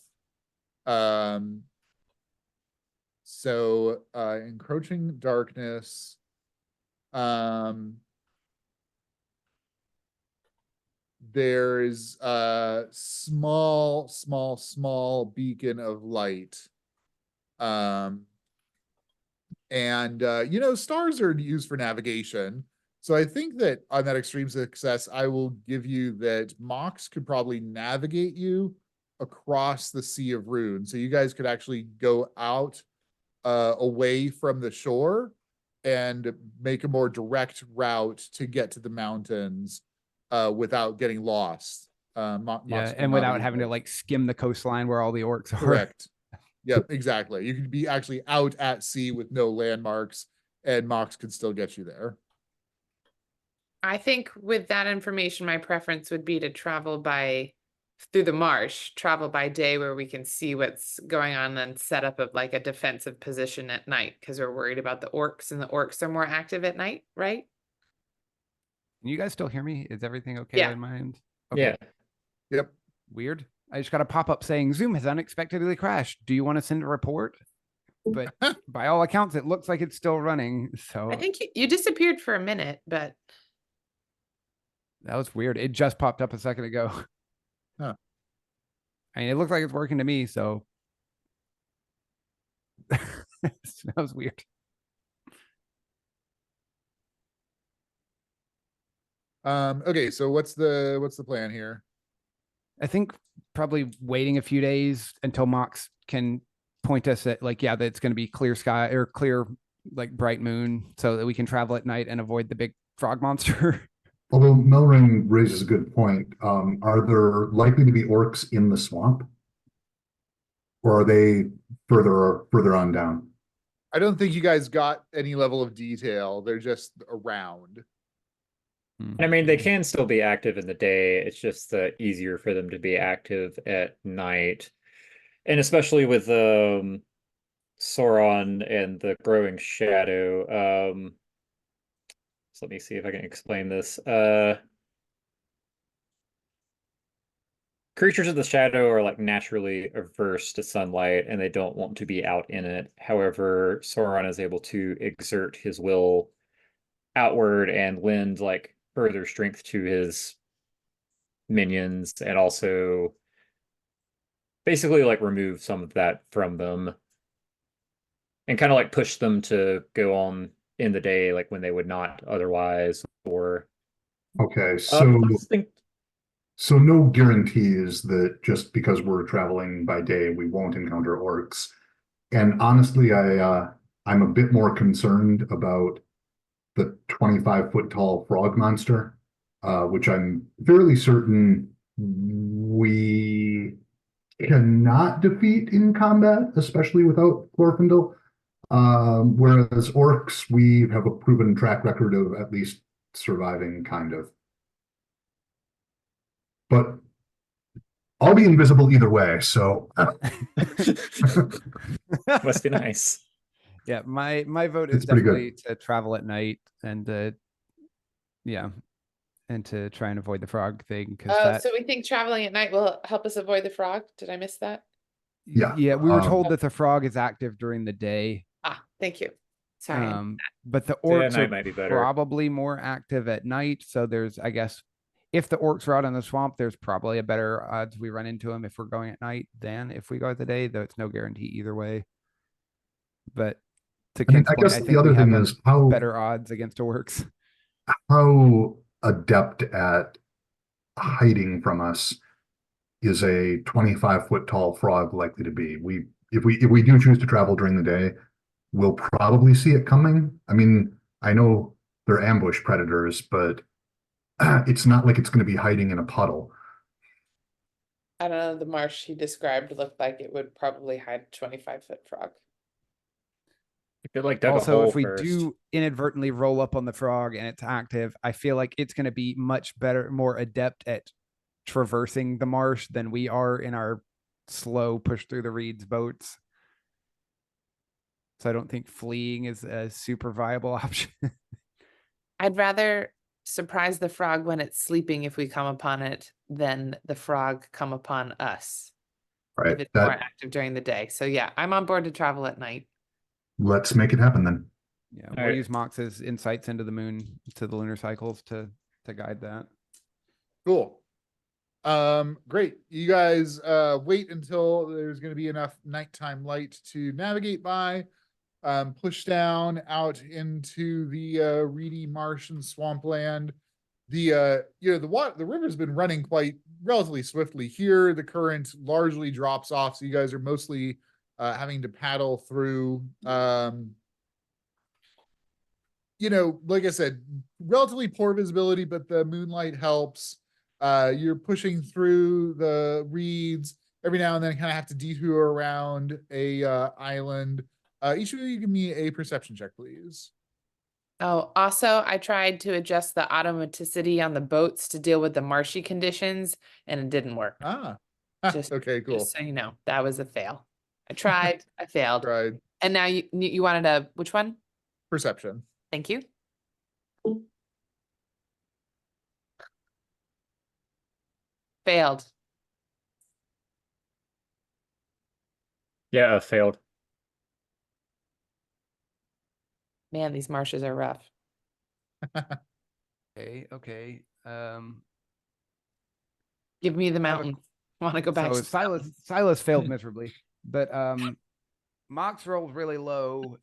So encroaching darkness. There's a small beacon of light. And stars are used for navigation. So I think that on that extreme success, I will give you that Mox could probably navigate you across the Sea of Rune. So you guys could actually go out away from the shore and make a more direct route to get to the mountains without getting lost Yeah, and without having to like skim the coastline where all the orcs are. Correct. Yep, exactly. You could be actually out at sea with no landmarks, and Mox could still get you there. I think with that information, my preference would be to travel through the marsh, travel by day where we can see what's going on and set up like a defensive position at night because we're worried about the orcs and the orcs are more active at night, right? Can you guys still hear me? Is everything okay Yeah. on my end? Yeah. Yep. Weird. I just got a pop-up saying Zoom has unexpectedly crashed. Do you want to send a report? But by all accounts, it looks like it's still running. So I think you disappeared for a minute, but that was weird. It just popped up a second ago. Huh. I mean, it looks like it's working to me, so that was weird. Okay, so what's the plan here? I think probably waiting a few days until Mox can point us at like, yeah, that it's going to be clear sky or clear, like bright moon so that we can travel at night and avoid the big frog monster. Although Melring raises a good point, are there likely to be orcs in the swamp? Or are they further on down? I don't think you guys got any level of detail. They're just around. And I mean, they can still be active in the day. It's just easier for them to be active at night. And especially with Sauron and the growing shadow. So let me see if I can explain this. Creatures of the shadow are like naturally averse to sunlight and they don't want to be out in it. However, Sauron is able to exert his will outward and lend like further strength to his minions and also basically like remove some of that from them and kind of like push them to go on in the day like when they would not otherwise. Or Okay, so no guarantees that just because we're traveling by day we won't encounter orcs. And honestly, I'm a bit more concerned about the 25-foot tall frog monster, which I'm fairly certain we cannot defeat in combat, especially without Glorfindel. Whereas orcs, we have a proven track record of at least surviving, kind of. But I'll be invisible either way, so must be nice. Yeah, my vote is It's pretty good. definitely to travel at night and yeah, and to try and avoid the frog thing because so we think traveling at night will help us avoid the frog. Did I miss that? Yeah, we were told that the frog is active during the day. Thank you. Sorry. But the Yeah, orcs night might be are better. probably more active at night. So there's, I guess, if the orcs are out in the swamp, there's probably a better odds we run into them if we're going at night than if we go at the day, though it's no guarantee either way. But to I mean, Kent's I point, guess I think the other we have thing is how better odds against orcs. adept at hiding from us is a 25-foot tall frog likely to be. If we do choose to travel during the day, we'll probably see it coming. I mean, I know they're ambush predators, but it's not like it's going to be hiding in a puddle. I don't know. The marsh he described looked like it would probably hide a 25-foot frog. If it like dug a Also, hole if we first. do inadvertently roll up on the frog and it's active, I feel like it's going to be much better, more adept at traversing the marsh than we are in our slow push through the reeds boats. So I don't think fleeing is a super viable option. I'd rather surprise the frog when it's sleeping if we come upon it than the frog come upon us if Right. it's more active during the day. So yeah, I'm on board to travel at night. Let's make it happen then. Yeah, All we'll right. use Mox's insights into the moon, to the lunar cycles to guide that. Cool. Great. You guys wait until there's going to be enough nighttime light to navigate by, push down out into the reedy marsh and swampland. The river's been running quite relatively swiftly here. The current largely drops off, so you guys are mostly having to paddle through. Like I said, relatively poor visibility, but the moonlight helps. You're pushing through the reeds. Every now and then kind of have to detour around a island. Each of you give me a perception check, please. Oh, also, I tried to adjust the automaticity on the boats to deal with the marshy conditions, and it didn't work. Ah, Just, okay, cool. just so you know, that was a fail. I tried, I failed. Tried And now you wanted a, which one? perception. Thank you. Failed. Yeah, failed. Man, these marshes are rough. Okay. Give me the I have a- mountain. I want to go back So to the mountain. Silas failed miserably, but Mox rolled really low.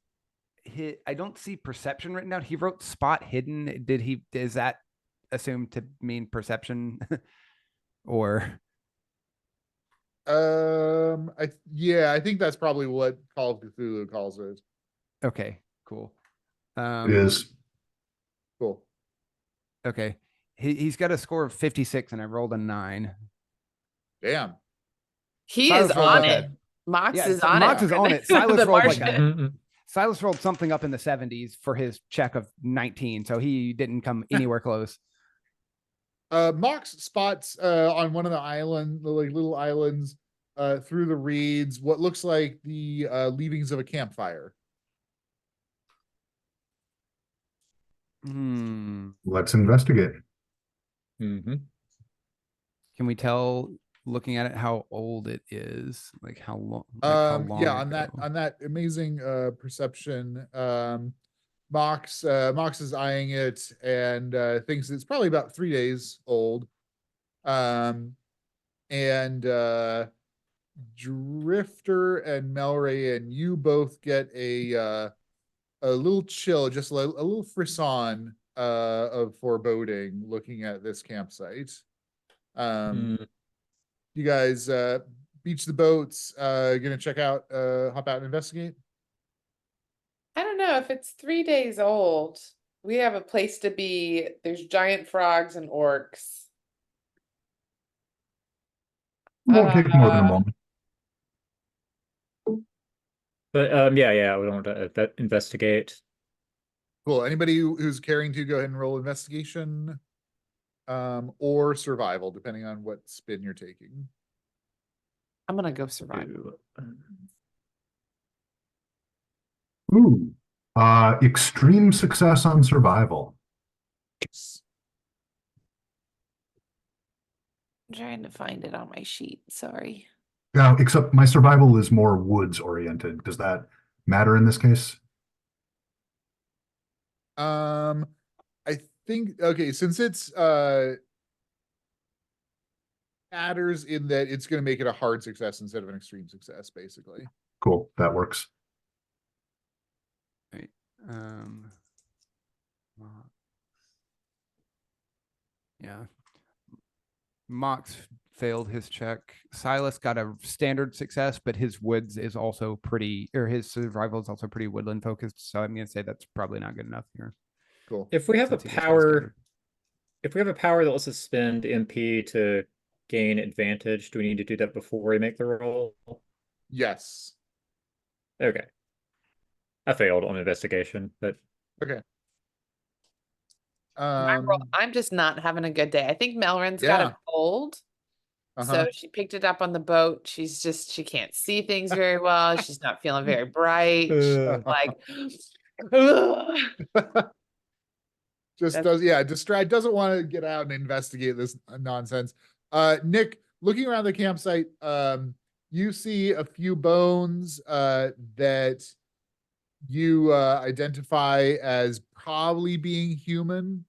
I don't see perception written down. He wrote spot hidden. Is that assumed to mean perception? Or I think that's probably what Call of Cthulhu calls it. okay, cool. It is. Cool. Okay. He's got a score of 56 and I rolled a 9. Damn. He Silas is rolled on like it. a- Mox Yeah, is on Mox it. is on it. Silas The rolled like Martian. Silas rolled something up in the 70s for his check of 19, so he didn't come anywhere close. Mox spots on one of the little islands through the reeds what looks like the leavings of a campfire. Let's investigate. Mm-hmm. Can we tell, looking at it, how old it is? Like how long? Yeah, on that amazing perception, Mox is eyeing it and thinks it's probably about 3 days old. And Drifter and Melray and you both get a little chill, just a little frisson of foreboding looking at this campsite. You guys beach the boats, gonna check out, hop out and investigate? I don't know if it's 3 days old. We have a place to be. There's giant frogs and orcs. Won't take more than a moment. But yeah, we don't want to investigate. Cool. Anybody who's caring to go ahead and roll investigation or survival, depending on what spin you're taking. I'm gonna go survive. Ooh, extreme success on survival. I'm trying to find it on my sheet. Sorry. Yeah, except my survival is more woods oriented. Does that matter in this case? I think, okay, since it's matters in that it's going to make it a hard success instead of an extreme success, basically. Cool, that works. Right. Yeah. Mox failed his check. Silas got a standard success, but his woods is also pretty, or his survival is also pretty woodland focused. So I'm going to say that's probably not good enough here. Cool. If we have a Since he gets my power, standard. if we have a power that lets us spend MP to gain advantage, do we need to do that before we make the roll? Yes. Okay. I failed on investigation, but Okay. I'm just not having a good day. I think Melrin's got Yeah. a cold. So she picked it up on the boat. She can't see things very well. She's not feeling very bright. She's like, just doesn't want to get out and investigate this nonsense. Nick, looking around the campsite, you see a few bones that you identify as probably being human,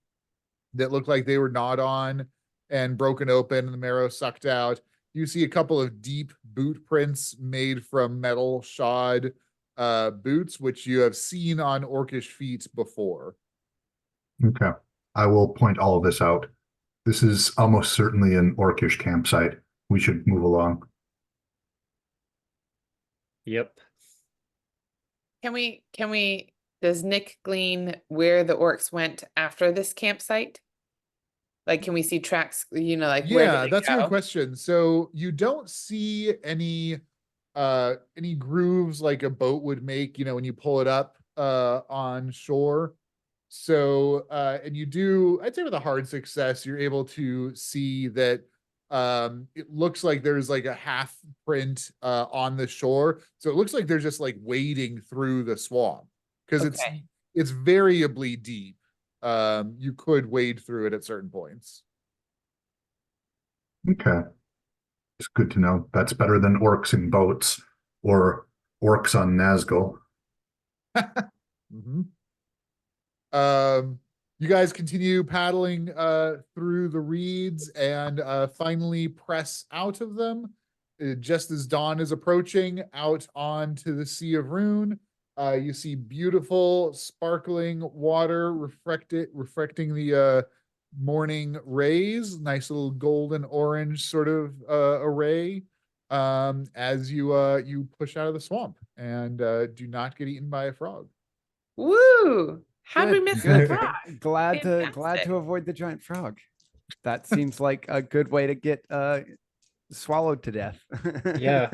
that look like they were gnawed on and broken open and the marrow sucked out. You see a couple of deep boot prints made from metal shod boots, which you have seen on orcish feet before. Okay, I will point all of this out. This is almost certainly an orcish campsite. We should move along. yep. Does Nick glean where the orcs went after this campsite? Like, can we see tracks, you know, like where Yeah, did it that's a good go? question. So you don't see any grooves like a boat would make, when you pull it up on shore. So and you do, I'd say with a hard success, you're able to see that it looks like there's like a half print on the shore. So it looks like they're just like wading through the swamp because Okay. it's variably deep. You could wade through it at certain points. Okay. It's good to know. That's better than orcs in boats or orcs on Nazgul. Mhm. You guys continue paddling through the reeds and finally press out of them. Just as dawn is approaching, out onto the Sea of Rune, you see beautiful sparkling water reflecting the morning rays. Nice little golden orange sort of array as you push out of the swamp and do not get eaten by a frog. Woo! How'd we Good, miss the good. frog? Glad Fantastic. to avoid the giant frog. That seems like a good way to get swallowed to death. Yeah.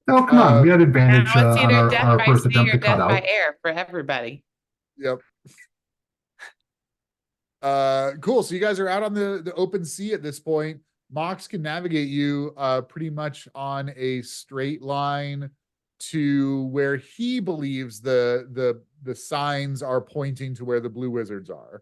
Oh, come on. We had Now advantage it's on either death our by first sea attempt or to cut death by out. air for everybody. Yep. Cool. So you guys are out on the open sea at this point. Mox can navigate you pretty much on a straight line to where he believes the signs are pointing to where the blue wizards are.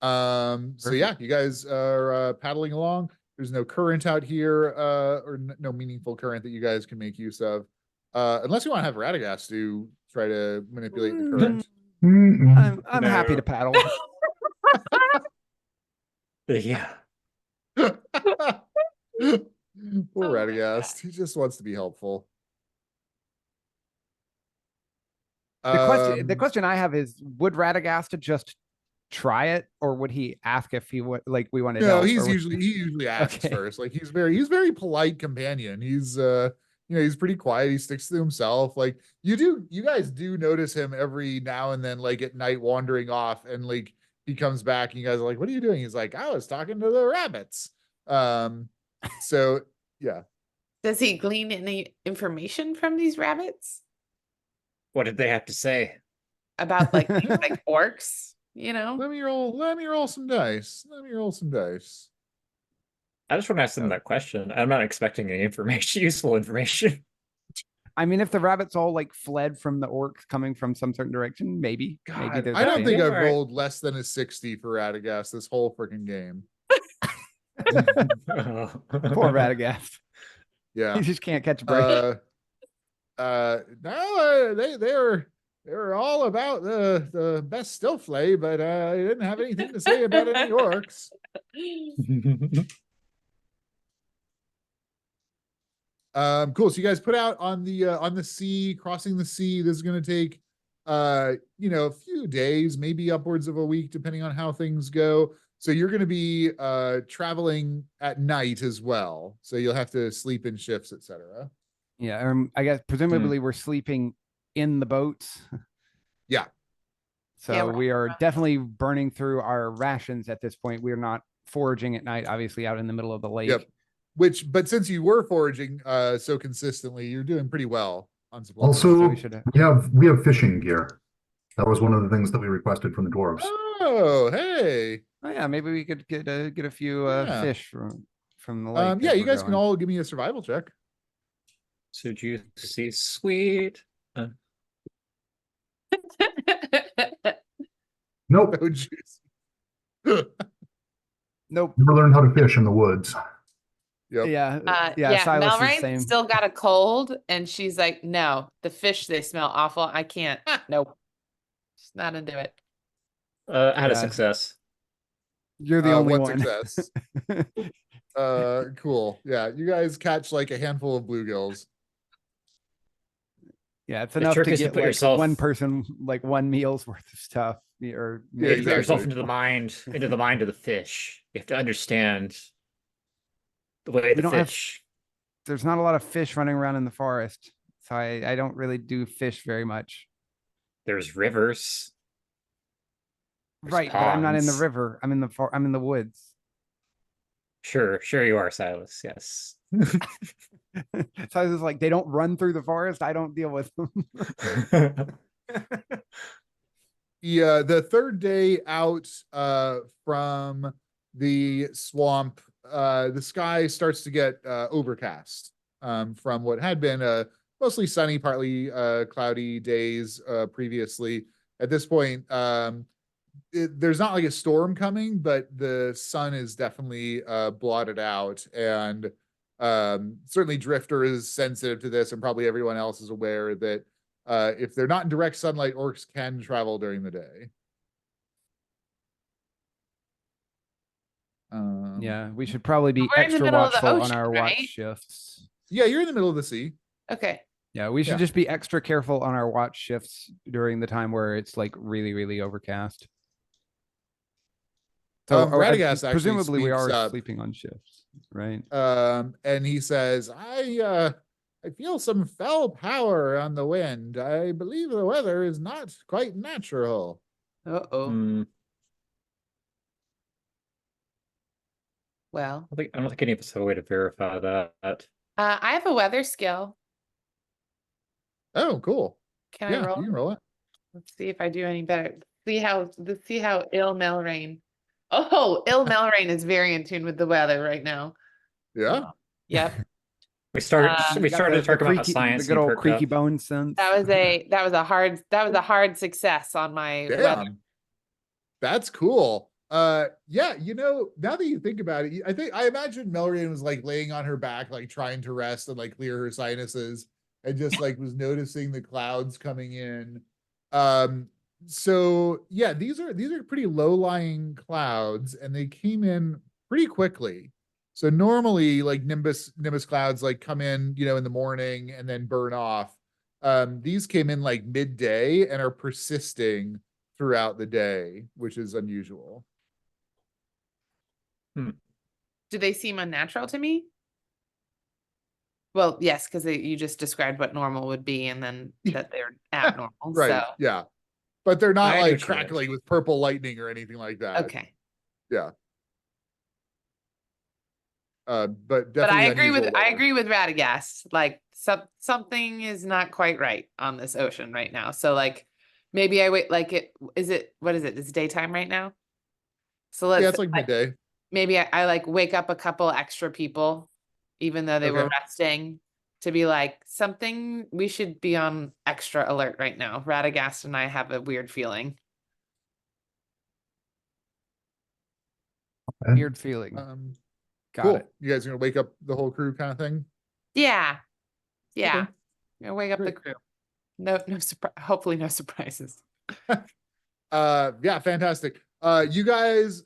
So yeah, you guys are paddling along. There's no current out here, or no meaningful current that you guys can make use of. Unless you want to have Radagast to try to manipulate the current. Mm-mm. I'm happy to No. paddle. Yeah. Poor Oh my Radagast. He just wants to be helpful. The question I have is, would Radagasta just try it, or would he ask if he would like we wanted No, help? he or would- usually asks Okay. first. Like he's very polite companion. He's he's pretty quiet. He sticks to himself. Like you guys do notice him every now and then, like at night wandering off, and like he comes back and you guys are like, what are you doing? He's like, I was talking to the rabbits. So yeah. Does he glean any information from these rabbits What did they have to say? about like things like orcs? You know, Let me roll some dice. Let me roll some dice. I just want to ask them that question. I'm not expecting any information, useful information. I mean, if the rabbits all like fled from the orcs coming from some certain direction, maybe God, there's I a don't chance. think Yeah, I've alright. rolled less than a 60 for Radagast this whole freaking game. Poor Radagast. Yeah. He just can't catch a break. No, they were all about the best still flay, but I didn't have anything to say about any orcs. Cool. So you guys put out on the sea, crossing the sea. This is going to take a few days, maybe upwards of a week, depending on how things go. So you're going to be traveling at night as well. So you'll have to sleep in shifts, etc. Yeah, I guess presumably we're sleeping in the boats. Yeah. So Yeah, we are definitely burning through our rations at this point. We're not foraging at night, obviously out in the middle of the lake. Yep. But since you were foraging so consistently, you're doing pretty well on supplies. Also, so we should, we have fishing gear. That was one of the things that we requested from the dwarves. Oh, hey. Oh yeah, maybe we could get a few Yeah. fish from the lake. Yeah, as you we're guys can going. all give me a survival check. So juicy, sweet. Nope. Oh, jeez. Nope. Never learned how to fish in the woods. Yep. Yeah, Silas is the Melraine's same. still got a cold, and she's like, "No, the fish, they smell awful. I can't. Nope, she's not into it." I had a Yeah. success. You're the only One one. success. Cool. Yeah, you guys catch like a handful of bluegills. Yeah, it's The enough trick to is to get put like yourself- one person like one meal's worth of stuff. Or Yeah, You put yourself exactly. into the mind of the fish. You have to understand the way the don't have- fish. There's not a lot of fish running around in the forest, so I don't really do fish very much. There's rivers. There's Right, but I'm not in the ponds. river. I'm in the woods. Sure, sure you are, Silas. Yes. So I was like, they don't run through the forest. I don't deal with them. The third day out from the swamp, the sky starts to get overcast from what had been mostly sunny, partly cloudy days previously. At this point, there's not like a storm coming, but the sun is definitely blotted out, and certainly Drifter is sensitive to this, and probably everyone else is aware that if they're not in direct sunlight, orcs can travel during the day. Yeah, we should probably be We're in the extra middle of the watchful on ocean, our watch right? shifts. Yeah, you're in the middle of the sea. Okay. Yeah, we should Yeah. just be extra careful on our watch shifts during the time where it's like really, really overcast. So, Radagast actually presumably we speaks are up. sleeping on shifts, right? And he says, I feel some fell power on the wind. I believe the weather is not quite natural. Uh-oh. Hmm, Well, I don't think any of us have a way to verify that. I have a weather skill. Oh, cool. Can Yeah, I roll? you can roll it. Let's see if I do any better. Let's see how ill Melrain. Oh, ill Melrain is very in tune with the weather right now. Yeah. Yep. We started We to talk about creaky, science. the good and old perked creaky up. bone sense. That was a hard success on my weather. Damn. That's cool. Yeah, now that you think about it, I imagine Melrian was like laying on her back, like trying to rest and like clear her sinuses, and just like was noticing the clouds coming in. So yeah, these are pretty low-lying clouds, and they came in pretty quickly. So normally like nimbus clouds like come in, in the morning and then burn off. These came in like midday and are persisting throughout the day, which is unusual. Do they seem unnatural to me? Well, yes, because you just described what normal would be, and then that they're abnormal. Right. So Yeah. But they're not I knew like what you meant. crackling with purple lightning or anything like that. okay. Yeah. But But definitely I agree with unusual weather. Radagast. Like something is not quite right on this ocean right now. So like maybe I wait what is it? It's daytime right now. So let's Yeah, it's like midday. maybe I like wake up a couple extra people, even though they were Okay. resting, to be like something we should be on extra alert right now. Radagast and I have a weird feeling. Weird feeling. Got Cool. it. You guys are gonna wake up the whole crew kind of thing? Yeah. Yeah. Okay. Gonna wake up the Great. crew. No surprise. Hopefully no surprises. Yeah, fantastic. You guys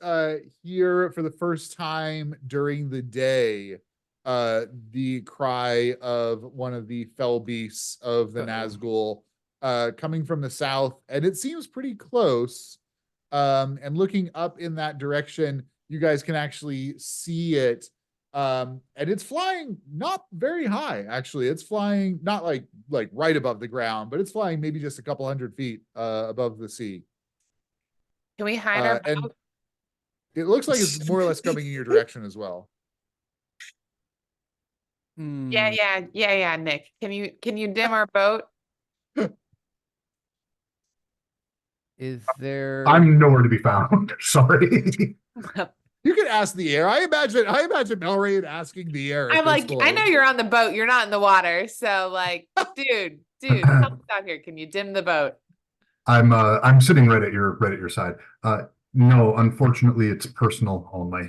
hear for the first time during the day the cry of one of the fell beasts of the Nazgul coming from the south, and it seems pretty close. And looking up in that direction, you guys can actually see it. And it's flying not very high, actually. It's flying not like right above the ground, but it's flying maybe just a couple hundred feet above the sea. Can we hide our And boat? it looks like it's more or less coming in your direction as well. Yeah, Hmm. yeah, Nick. Can you dim our boat? Is there? I'm nowhere to be found. Sorry. You can ask the air. I imagine Melrain asking the air. at I'm this like, I know point. you're on the boat, you're not in the water. So like, dude, help us out here. Can you dim the boat? I'm sitting right at your side. No, unfortunately, it's personal only.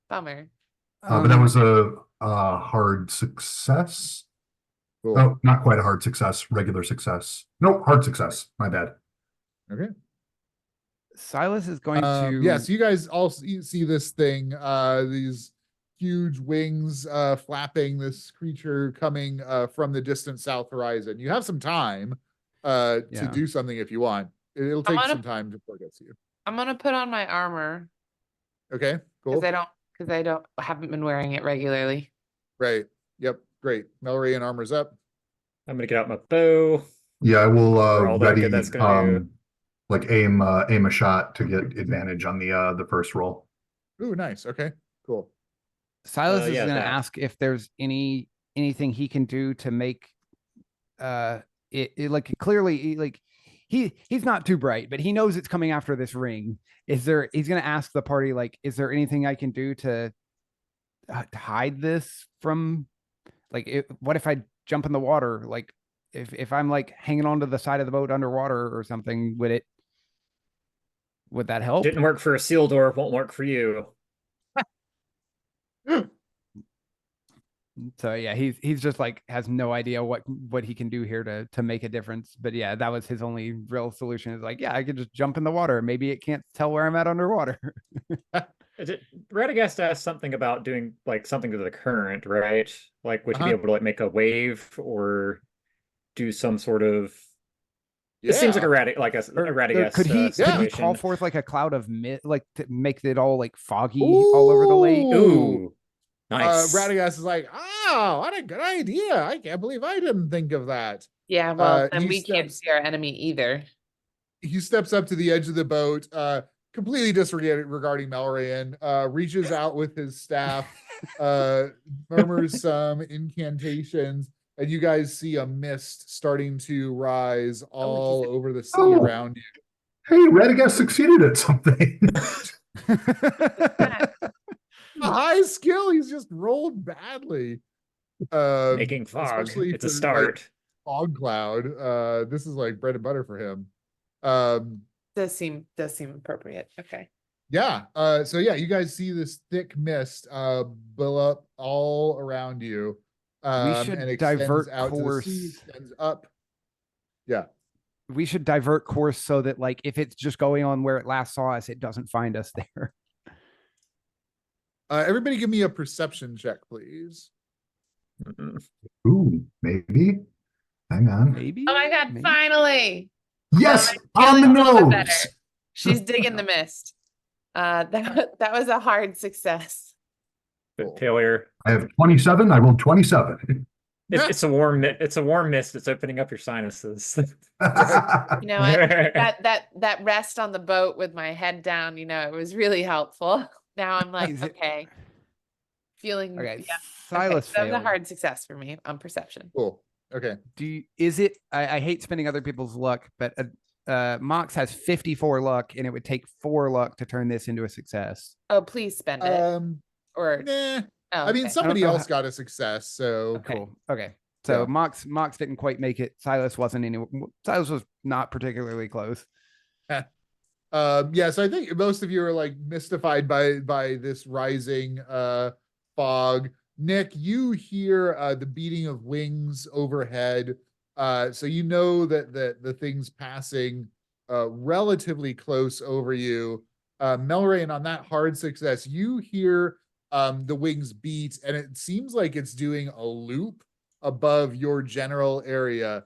Bummer. But that was a hard success. Cool. Oh, not quite a hard success. Regular success. Nope, hard success. My bad. Okay. Silas is going to. Yes, you guys all see this thing, these huge wings flapping, this creature coming from the distant south horizon. You have some time to Yeah. do something if you want. It'll take some time before it gets to you. I'm gonna put on my armor Okay, cool. because I haven't been wearing it regularly. Right. Yep, great. Melrain armor's up. I'm gonna get out my bow. Yeah, I will For all that ready good that's gonna do. like aim a shot to get advantage on the first roll. Ooh, nice. Okay, cool. Silas is yeah, going to that. ask if there's anything he can do to make it like clearly like he's not too bright, but he knows it's coming after this ring. He's going to ask the party like, is there anything I can do to hide this from, like, what if I jump in the water? Like if I'm like hanging onto the side of the boat underwater or something, would that help? Didn't work for a seal door, won't work for you. So yeah, he's just like has no idea what he can do here to make a difference. But yeah, that was his only real solution, is like, yeah, I could just jump in the water. Maybe it can't tell where I'm at underwater. Radagast asked something about doing like something to the current, right? Like, would you be Uh-huh. able to like make a wave or do some sort of? It seems like a Or Radagast could he situation. call forth like a cloud of mist, like to make it all like foggy all over the lake? Ooh, nice. Radagast is like, oh, what a good idea. I can't believe I didn't think of that. Yeah, well, and he we can't steps- see our enemy either. He steps up to the edge of the boat, completely disregarding Melrayan, reaches out with his staff, murmurs some incantations, and you guys see a mist starting to rise all Jesus. over the sea Oh. around you. Hey, Radagast succeeded at something. A high skill, he's just rolled badly. Making fog. especially It's a for, like, start. fog cloud. This is like bread and butter for him. Does seem appropriate. Okay. Yeah. So yeah, you guys see this thick mist blow up all around you. should And extends divert out to the sea, course. extends up. Yeah. We should divert course so that like if it's just going on where it last saw us, it doesn't find us there. Everybody give me a perception check, please. Ooh, maybe. Hang on. Maybe. Oh my god, Maybe. finally. Yes, I'm on the feeling a little nose. better. She's digging the mist. That was a hard success. But failure. I have 27. I rolled 27. It's a warm. It's a warm mist. It's opening up your sinuses. You know what? That rest on the boat with my head down, it was really helpful. Now I'm like, Is it- okay. Feeling Okay, yeah. Silas That was a failed. hard success for me on perception. Cool. Okay. Is it? I hate spending other people's luck, but Mox has 54 luck, and it would take 4 luck to turn this into a success. Oh, please spend it. Or Nah. oh, I mean, okay. somebody know else got a success, so Okay. Cool. Okay. So Yeah. Mox didn't quite make it. Silas wasn't any. Silas was not particularly close. yeah, so I think most of you are like mystified by this rising fog. Nick, you hear the beating of wings overhead. So you know that the thing's passing relatively close over you. Melrayan, on that hard success, you hear the wings beat, and it seems like it's doing a loop above your general area.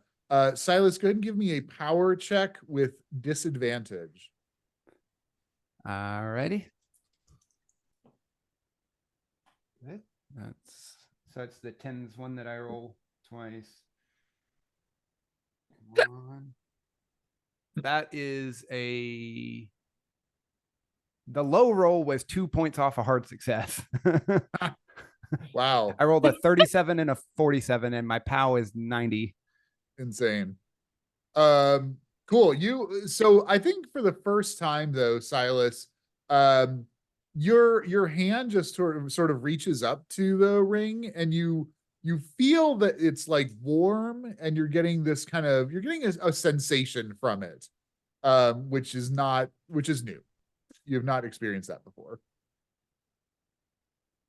Silas, go ahead and give me a power check with disadvantage. Alrighty. So it's the tens one that I roll twice. Come on. That is the low roll was 2 points off a hard success. Wow. I rolled a 37 and a 47, and my POW is 90. Insane. Cool. So I think for the first time though, Silas, your hand just sort of reaches up to the ring, and you feel that it's like warm, and you're getting a sensation from it, which is new. You have not experienced that before.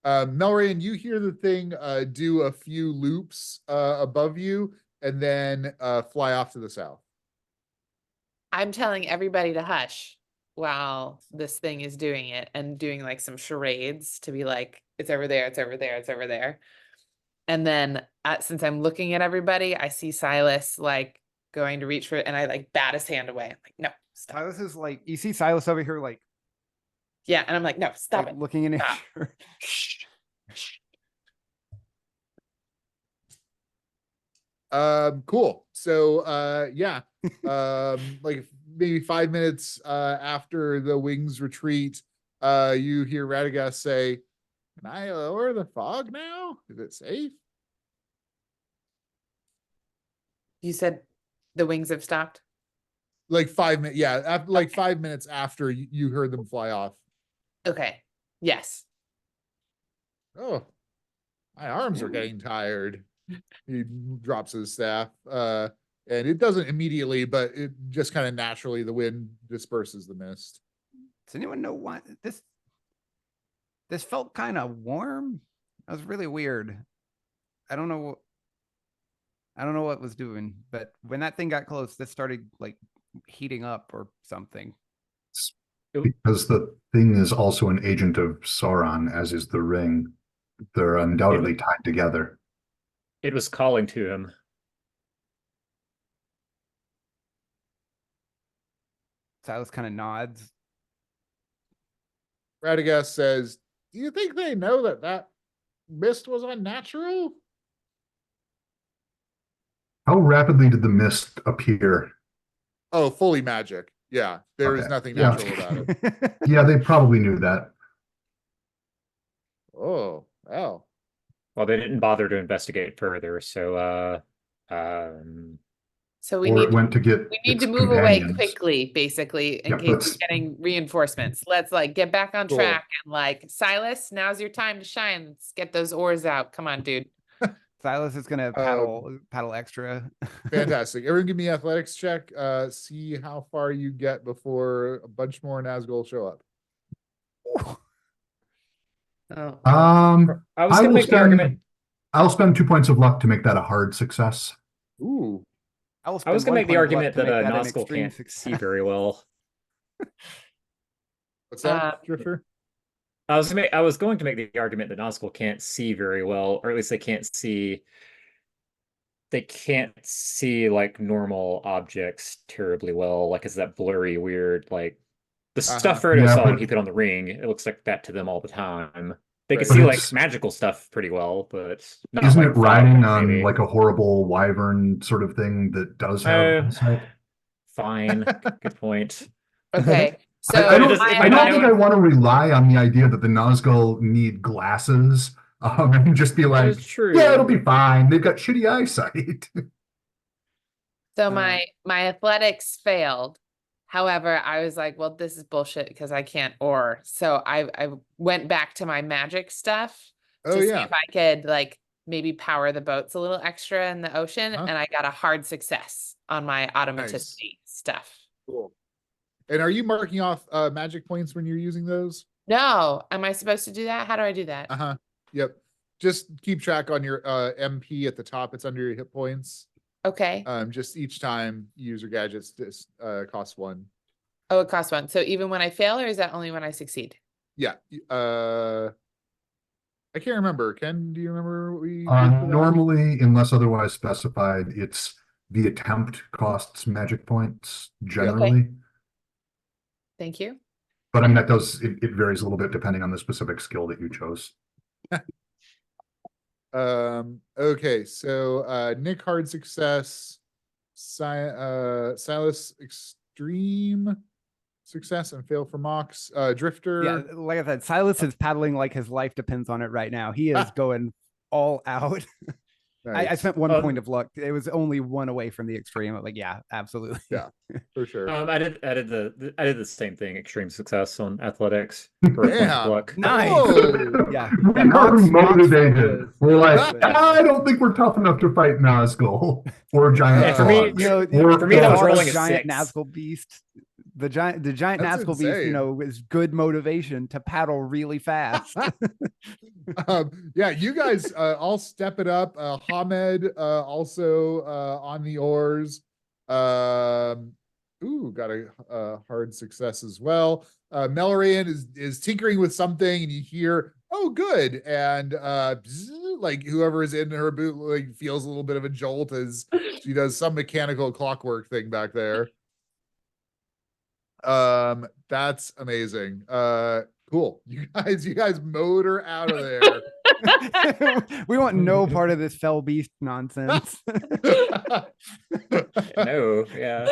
Melrayan, you hear the thing do a few loops above you, and then fly off to the south. I'm telling everybody to hush while this thing is doing it, and doing like some charades to be like, it's over there, it's over there, it's over there. And then since I'm looking at everybody, I see Silas like going to reach for it, and I like bat his hand away. I'm like, no, stop. Silas is like, you see Silas over here, like Yeah, and I'm like, no, stop it. looking in his Stop. shirt. Cool. So yeah. Like maybe 5 minutes after the wings retreat, you hear Radagast say, "Can I lower the fog now? Is it safe?" You said the wings have stopped? Like 5 minutes, yeah, after like 5 minutes after you heard them fly off. Okay. Yes. Oh, my arms are getting tired. He drops his staff. And it doesn't immediately, but it just kind of naturally, the wind disperses the mist. Does anyone know why this felt kind of warm? That was really weird. I don't know. I don't know what was doing, but when that thing got close, this started like heating up or something. Because the thing is also an agent of Sauron, as is the ring. They're undoubtedly tied together. It was calling to him. Silas kind of nods. Radagast says, "Do you think they know that that mist was unnatural?" How rapidly did the mist appear? Oh, fully magic. Yeah, there is Okay. nothing Yeah. natural about it. Yeah, they probably knew that. Oh, wow. Well, they didn't bother to investigate further, so So we Or need it went to get we need its to move away companions. quickly, basically, in Yep, case we're let's- getting reinforcements. Let's like get back on Cool. track and like Silas, now's your time to shine. Let's get those oars out. Come on, dude. Silas is gonna paddle extra. Fantastic. Everyone give me an athletics check. See how far you get before a bunch more Nazgul show up. Oh, I was I gonna will make the argument. I'll spend 2 points of luck to make that a hard success. Ooh. I was gonna make the argument that a Nazgul can't see very well. What's that, Drifter? I was going to make the argument that Nazgul can't see very well, or at least they can't see like normal objects terribly well. Like it's that blurry, weird, like the stuff Frodo Yeah, saw when but- he put on the ring. It looks like that to them all the time. They can Right. see But like it's- magical stuff pretty well, but not Isn't like it riding fog, on maybe. like a horrible wyvern sort of thing that does have insight? Fine, good point. okay. So I don't, does- if I I don't know- think I want to rely on the idea that the Nazgul need glasses and just be That like, is true. yeah, it'll be fine. They've got shitty eyesight. So my athletics failed. However, I was like, well, this is bullshit because I can't oar. So I went back to my magic stuff Oh, to see yeah. if I could like maybe power the boats a little extra in the ocean. Uh-huh. And I got a hard success on my automaticity stuff. Cool. And are you marking off magic points when you're using those? No, am I supposed to do that? How do I do that? Uh-huh. Yep. Just keep track on your MP at the top. It's under your hit points. Okay. Just each time you use your gadgets, this costs 1. Oh, it costs 1. So even when I fail, or is that only when I succeed? Yeah. I can't remember. Ken, do you remember what we did for that? Normally, unless otherwise specified, it's the attempt costs magic points generally. Thank you. But I mean, it varies a little bit depending on the specific skill that you chose. Okay, so Nick hard success, Silas extreme success and fail for Mox. Drifter. Yeah, like I said, Silas is paddling like his life depends on it right now. He is going all out. I Nice, spent 1 Oh. point of luck. It was only 1 away from the extreme. I'm like, yeah, absolutely. Yeah. for sure. I did the same thing. Extreme success on athletics for a point Yeah. of luck. Nice. Oh. Yeah. We Yeah, are Mox motivated. was- We're like, was- I don't think we're tough enough to fight Nazgul or giant Yeah, for me- frogs. You know, Or for me, that was the rolling a giant 6. Nazgul beast. The giant That's Nazgul beast, you insane. know, is good motivation to paddle really fast. Yeah, you guys all step it up. Hamed also on the oars. Ooh, got a hard success as well. Melorian is tinkering with something, and you hear, "Oh, good!" And bzz, like whoever is in her boot like feels a little bit of a jolt as she does some mechanical clockwork thing back there. That's amazing. Cool. You guys motor out of there. We want no part of this fell beast nonsense. No, yeah.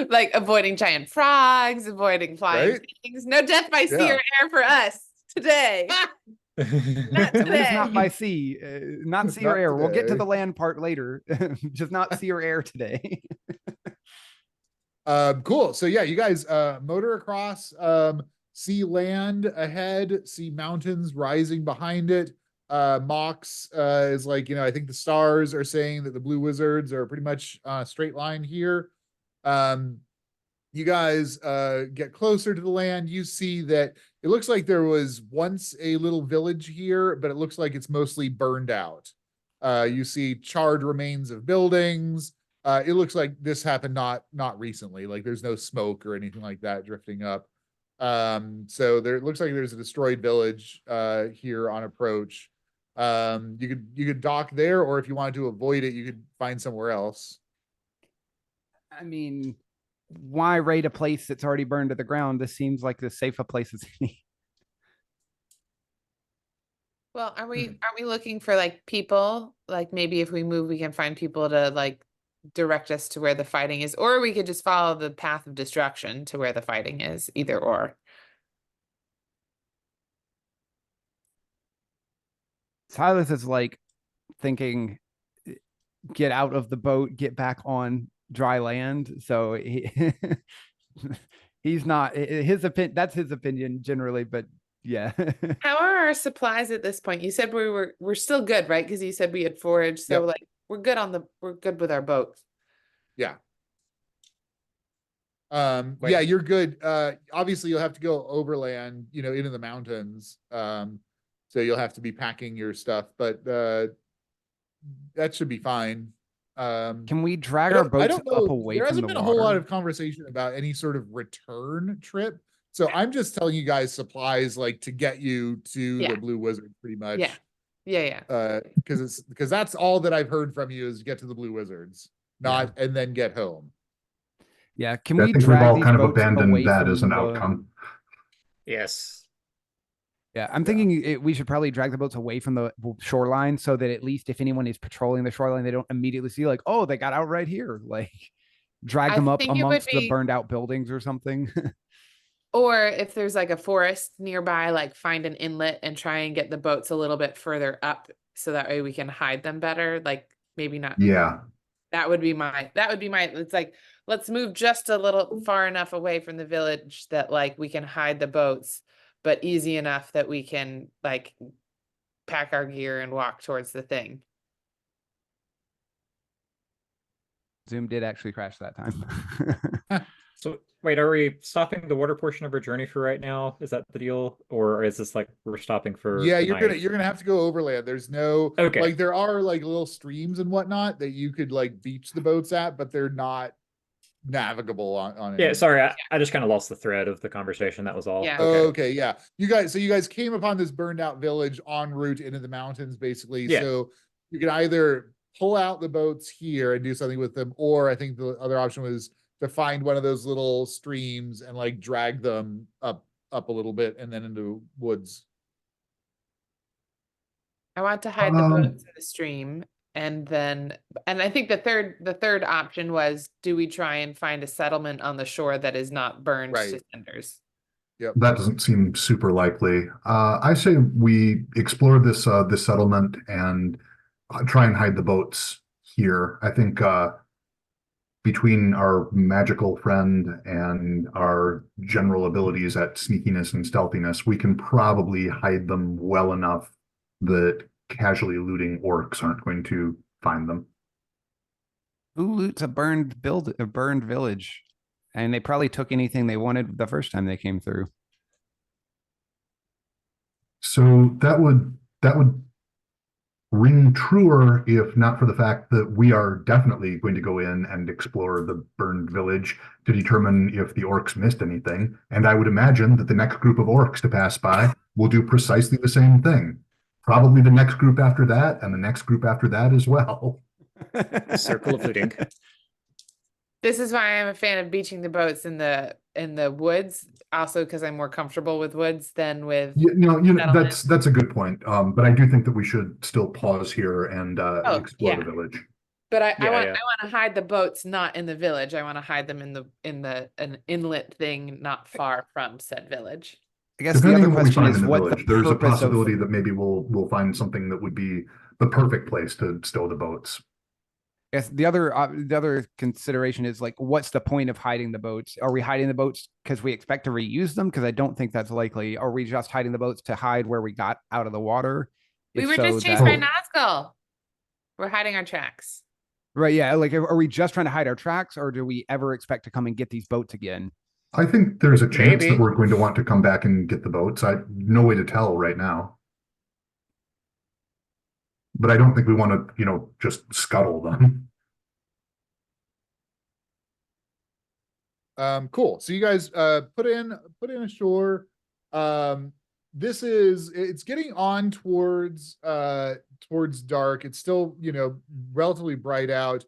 Like avoiding giant frogs, avoiding flying Right? things. No death by sea Yeah. or air for us today. Not At least today. not by sea, not sea or Not air. We'll get to today. the land part later, just not sea or air today. Cool. So yeah, you guys motor across, see land ahead, see mountains rising behind it. Mox is like, I think the stars are saying that the Blue Wizards are pretty much straight line here. You guys get closer to the land. You see that it looks like there was once a little village here, but it looks like it's mostly burned out. You see charred remains of buildings. It looks like this happened not recently. Like there's no smoke or anything like that drifting up. So there, it looks like there's a destroyed village here on approach. You could dock there, or if you wanted to avoid it, you could find somewhere else. I mean, why raid a place that's already burned to the ground? This seems like the safer place as any. Well, are we looking for like people? Like maybe if we move, we can find people to like direct us to where the fighting is, or we could just follow the path of destruction to where the fighting is, either or. Silas is like thinking, get out of the boat, get back on dry land. So he's not his opinion. That's his opinion generally, but yeah. How are our supplies at this point? You said we're still good, right? Because you said we had forage, so Yep. like we're good with our boats. Yeah. Wait. Yeah, you're good. Obviously you'll have to go overland, into the mountains. So you'll have to be packing your stuff, but that should be fine. Can we drag I our don't boats know. up away There from hasn't the been a water? whole lot of conversation about any sort of return trip. So I'm just telling you guys supplies like to get you to Yeah. the Blue Wizard pretty much. Yeah. Because that's all that I've heard from you is get to the Blue Wizards, not and then get home. Yeah, can I we think we've drag all these kind of boats abandoned away that from as an the- outcome. Yes. Yeah, I'm thinking we should probably drag the boats away from the shoreline so that at least if anyone is patrolling the shoreline, they don't immediately see like, oh, they got out right here. Like drag I them up think it would amongst the be- burned out buildings or something. Or if there's like a forest nearby, like find an inlet and try and get the boats a little bit further up so that way we can hide them better. Like maybe not. Yeah. That would be my, it's like, let's move just a little far enough away from the village that like we can hide the boats, but easy enough that we can like pack our gear and walk towards the thing. Zoom did actually crash that time. So wait, are we stopping the water portion of our journey for right now? Is that the deal? Or is this like we're stopping for Yeah, the you're night? gonna have to go overland. There's no Okay. like there are like little streams and whatnot that you could like beach the boats at, but they're not navigable on Yeah, any- sorry, I just kind of lost the thread of the conversation. That was all. Yeah. Okay, yeah. You guys came upon this burned out village en route into the mountains, basically. Yeah. So you can either pull out the boats here and do something with them, or I think the other option was to find one of those little streams and like drag them up a little bit and then into woods. I want to hide the Um, boats in the stream and I think the third option was, do we try and find a settlement on the shore that is not burned to Right. cinders? That doesn't seem super likely. I say we explore this this settlement and try and hide the boats here. I think between our magical friend and our general abilities at sneakiness and stealthiness, we can probably hide them well enough that casually looting orcs aren't going to find them. Who loots a burned village? And they probably took anything they wanted the first time they came through. So that would ring truer if not for the fact that we are definitely going to go in and explore the burned village to determine if the orcs missed anything. And I would imagine that the next group of orcs to pass by will do precisely the same thing. Probably the next group after that and the next group after that as well. The circle of looting. This is why I'm a fan of beaching the boats in the woods, also because I'm more comfortable with woods than with settlement. That's a good point. But I do think that we should still pause here and explore yeah. the village. But I Yeah, want yeah. I want to hide the boats not in the village. I want to hide them in an inlet thing not far from said village. I guess the Depending other on what we question find is in the what the village, there's a purpose of. possibility that maybe we'll find something that would be the perfect place to stow the boats. Yes, the other consideration is like, what's the point of hiding the boats? Are we hiding the boats because we expect to reuse them? Because I don't think that's likely. Are we just hiding the boats to hide where we got out of the water? We If were so, just chased that by Oh. Nazgul. We're hiding our tracks. right, yeah. Like, are we just trying to hide our tracks, or do we ever expect to come and get these boats again? I think there's a chance that Maybe. we're going to want to come back and get the boats. No way to tell right now. But I don't think we want to, just scuttle them. Cool. So you guys put in ashore. It's getting on towards dark. It's still, relatively bright out.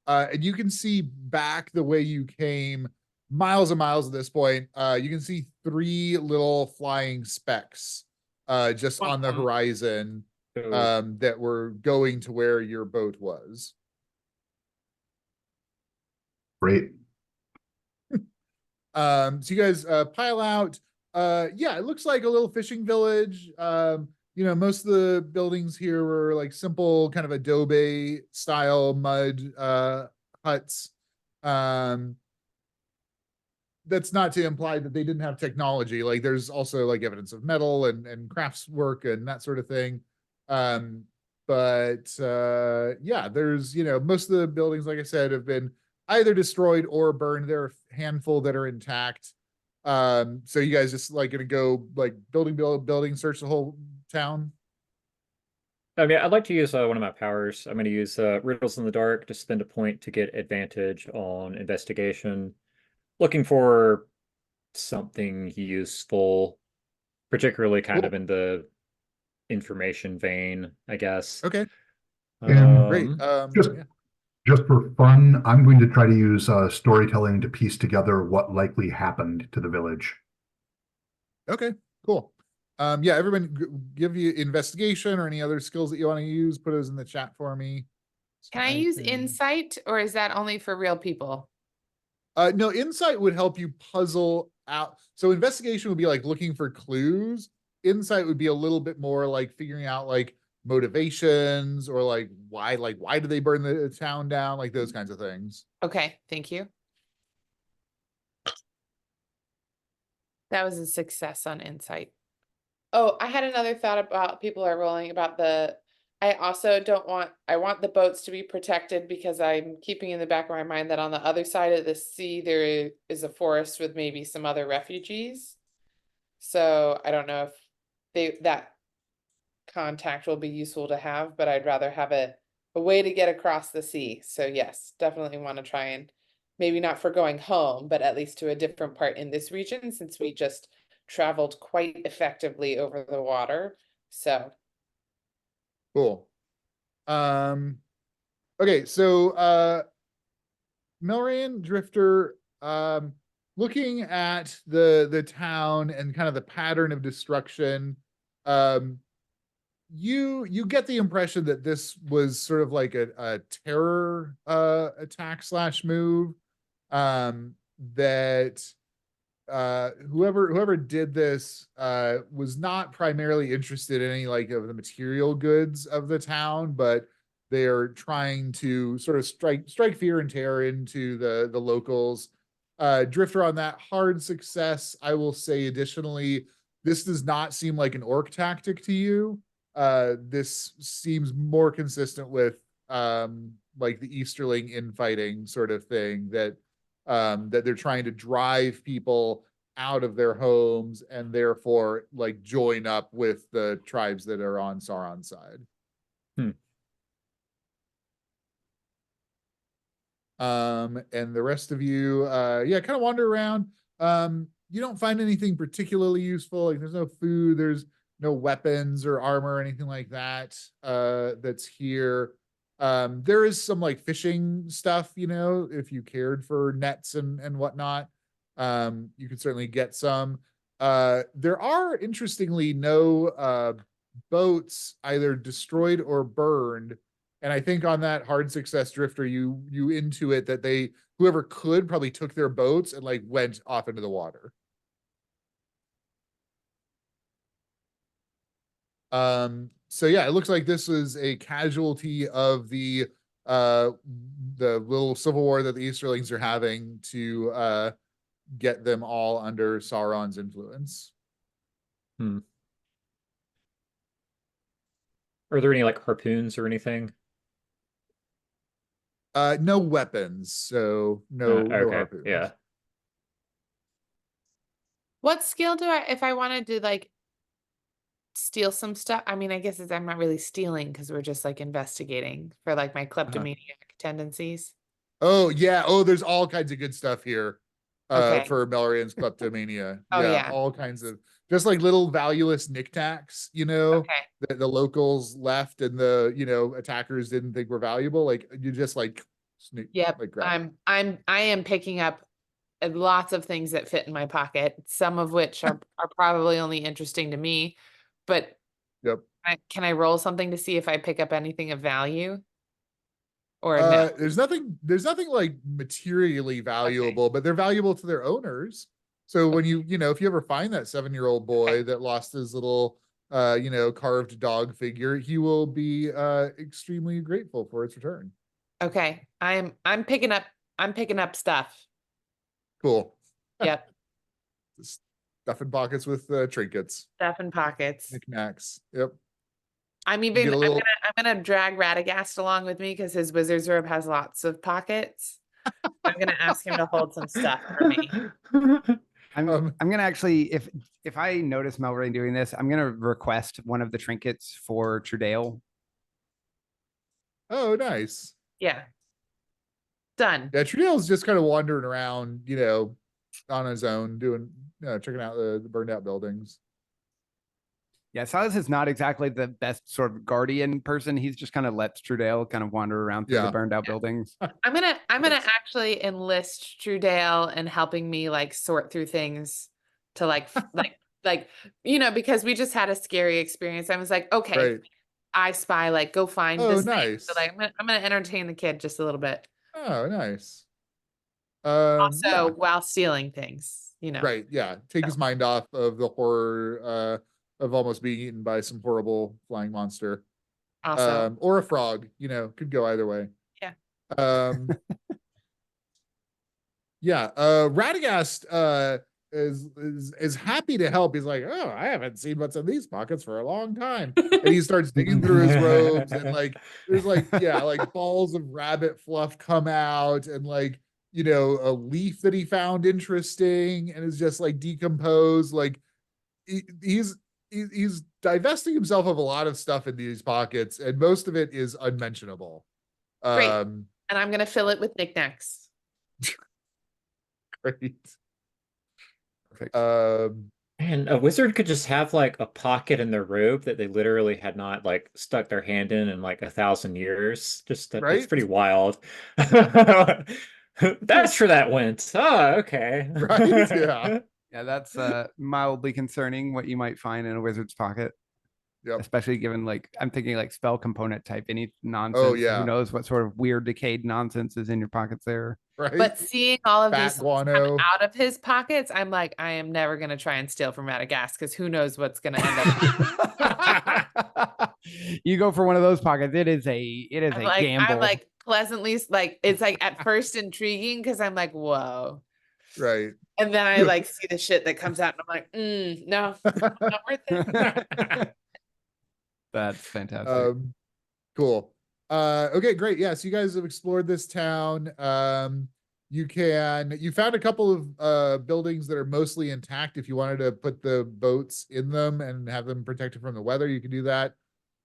And you can see back the way you came, miles and miles at this point. You can see 3 little flying specks just on the horizon So, that were going to where your boat was. Great. So you guys pile out. Yeah, it looks like a little fishing village. Most of the buildings here were like simple kind of adobe style mud huts. That's not to imply that they didn't have technology. Like there's also like evidence of metal and crafts work and that sort of thing. But yeah, there's, most of the buildings, like I said, have been either destroyed or burned. There are a handful that are intact. So you guys just like gonna go like building, search the whole town? I mean, I'd like to use one of my powers. I'm going to use Riddles in the Dark to spend a point to get advantage on investigation. Looking for something useful, particularly kind of in the information vein, I guess. Okay, great. Just Yeah. just for fun, I'm going to try to use storytelling to piece together what likely happened to the village. Okay, cool. Yeah, everyone give you investigation or any other skills that you want to use, put those in the chat for me. Can I use insight, or is that only for real people? No, insight would help you puzzle out. So investigation would be like looking for clues. Insight would be a little bit more like figuring out like motivations or like why do they burn the town down, like those kinds of things. Okay, thank you. That was a success on insight. Oh, I had another thought about people are rolling about I also I want the boats to be protected because I'm keeping in the back of my mind that on the other side of the sea, there is a forest with maybe some other refugees. So I don't know if that contact will be useful to have, but I'd rather have a way to get across the sea. So yes, definitely want to try and maybe not for going home, but at least to a different part in this region since we just traveled quite effectively over the water. So Cool. Okay, so Melrain Drifter, looking at the town and kind of the pattern of destruction, you get the impression that this was sort of like a terror attack / move, that whoever did this was not primarily interested in any like of the material goods of the town, but they are trying to sort of strike fear and terror into the locals. Drifter on that, hard success. I will say additionally, this does not seem like an orc tactic to you. This seems more consistent with like the Easterling infighting sort of thing, that they're trying to drive people out of their homes and therefore like join up with the tribes that are on Sauron's side. And the rest of you, yeah, kind of wander around. You don't find anything particularly useful. Like there's no food, there's no weapons or armor or anything like that that's here. There is some like fishing stuff, if you cared for nets and whatnot. You could certainly get some. There are interestingly no boats either destroyed or burned And I think on that hard success drifter, you intuit that whoever could probably took their boats and like went off into the water. So yeah, it looks like this was a casualty of the little civil war that the Easterlings are having to get them all under Sauron's influence. Are there any like harpoons or anything? No weapons, so no Okay, harpoons. yeah. What skill do I, if I wanted to like steal some stuff? I mean, I guess I'm not really stealing because we're just like investigating for like my kleptomaniac tendencies. Oh yeah. Oh, there's all kinds of good stuff here. Okay. For Beleriand's kleptomania. Oh, yeah. All kinds of just like little valueless knickknacks, Okay. that the locals left and the attackers didn't think were valuable. Like you just like sneak. Yep. Like grab. I am picking up lots of things that fit in my pocket, some of which are probably only interesting to me, but Yep. can I roll something to see if I pick up anything of value? Or no? There's nothing like materially valuable, but they're valuable to their owners. So when if you ever find that 7-year-old boy that lost his little carved dog figure, he will be extremely grateful for its return. Okay. I'm picking up stuff. Cool. Yep. Stuffing pockets with trinkets. Stuff in pockets. Knickknacks. Yep. I'm gonna drag Radagast along with me because his wizard's robe has lots of pockets. I'm gonna ask him to hold some stuff for me. I'm gonna actually, if I notice Melrain doing this, I'm gonna request one of the trinkets for Trudale. Oh, nice. Yeah. Done. Yeah, Trudale's just kind of wandering around, on his own, doing, checking out the burned out buildings. Yeah, Silas is not exactly the best sort of guardian person. He's just kind of lets Trudale kind of wander around through the burned out buildings. I'm gonna actually enlist Trudale in helping me like sort through things to like because we just had a scary experience. I was like, okay, Right. I spy, like go find Oh, this thing. nice. So like I'm gonna entertain the kid just a little bit. Oh, nice. Also while stealing things, Right, yeah. Take his mind off of the horror of almost being eaten by some horrible flying monster. Awesome. Or a frog, could go either way. Yeah. Yeah, Radagast is happy to help. He's like, oh, I haven't seen what's in these pockets for a long time. And he starts digging through his robes and like there's like balls of rabbit fluff come out and like a leaf that he found interesting and is just like decomposed. Like he's divesting himself of a lot of stuff in these pockets, and most of it is unmentionable. Great. And I'm gonna fill it with knickknacks. Great. Perfect. And a wizard could just have like a pocket in their robe that they literally had not like stuck their hand in like 1,000 years. Just that's Right? pretty wild. That's where that went. Oh, okay. Right? Yeah. Yeah, that's mildly concerning what you might find in a wizard's pocket. Yep. Especially given like I'm thinking like spell component type, any nonsense. Oh, yeah. Who knows what sort of weird decayed nonsense is in your pockets there. Right. But seeing all of Fat these things guano. come out of his pockets, I'm like, I am never gonna try and steal from Radagast because who knows what's gonna end up. You go for one of those pockets, it is a gamble. I'm like pleasantly like it's like at first intriguing because I'm like, whoa. Right. And then I like see the shit that comes out and I'm like, no, not worth it. That's fantastic. Cool. Okay, great. Yeah, so you guys have explored this town. You found a couple of buildings that are mostly intact. If you wanted to put the boats in them and have them protected from the weather, you can do that.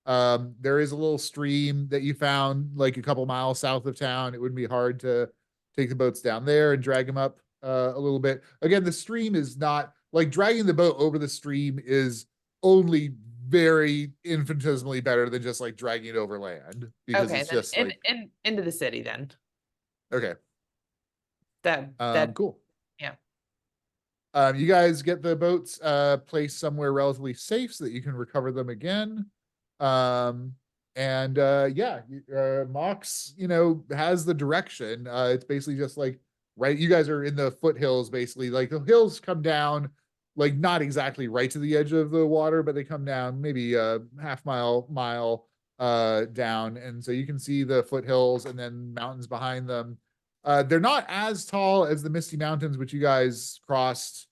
There is a little stream that you found like a couple miles south of town. It wouldn't be hard to take the boats down there and drag them up a little bit. Again, the stream is not like dragging the boat over the stream is only very infinitesimally better than just like dragging it over land because Okay, it's then just like into the city then. okay. That Cool. Yeah. You guys get the boats placed somewhere relatively safe so that you can recover them again. and yeah, Mox, has the direction. It's basically just like right. You guys are in the foothills, basically. Like the hills come down, like not exactly right to the edge of the water, but they come down maybe a mile down, and so you can see the foothills and then mountains behind them. They're not as tall as the Misty Mountains, which you guys crossed,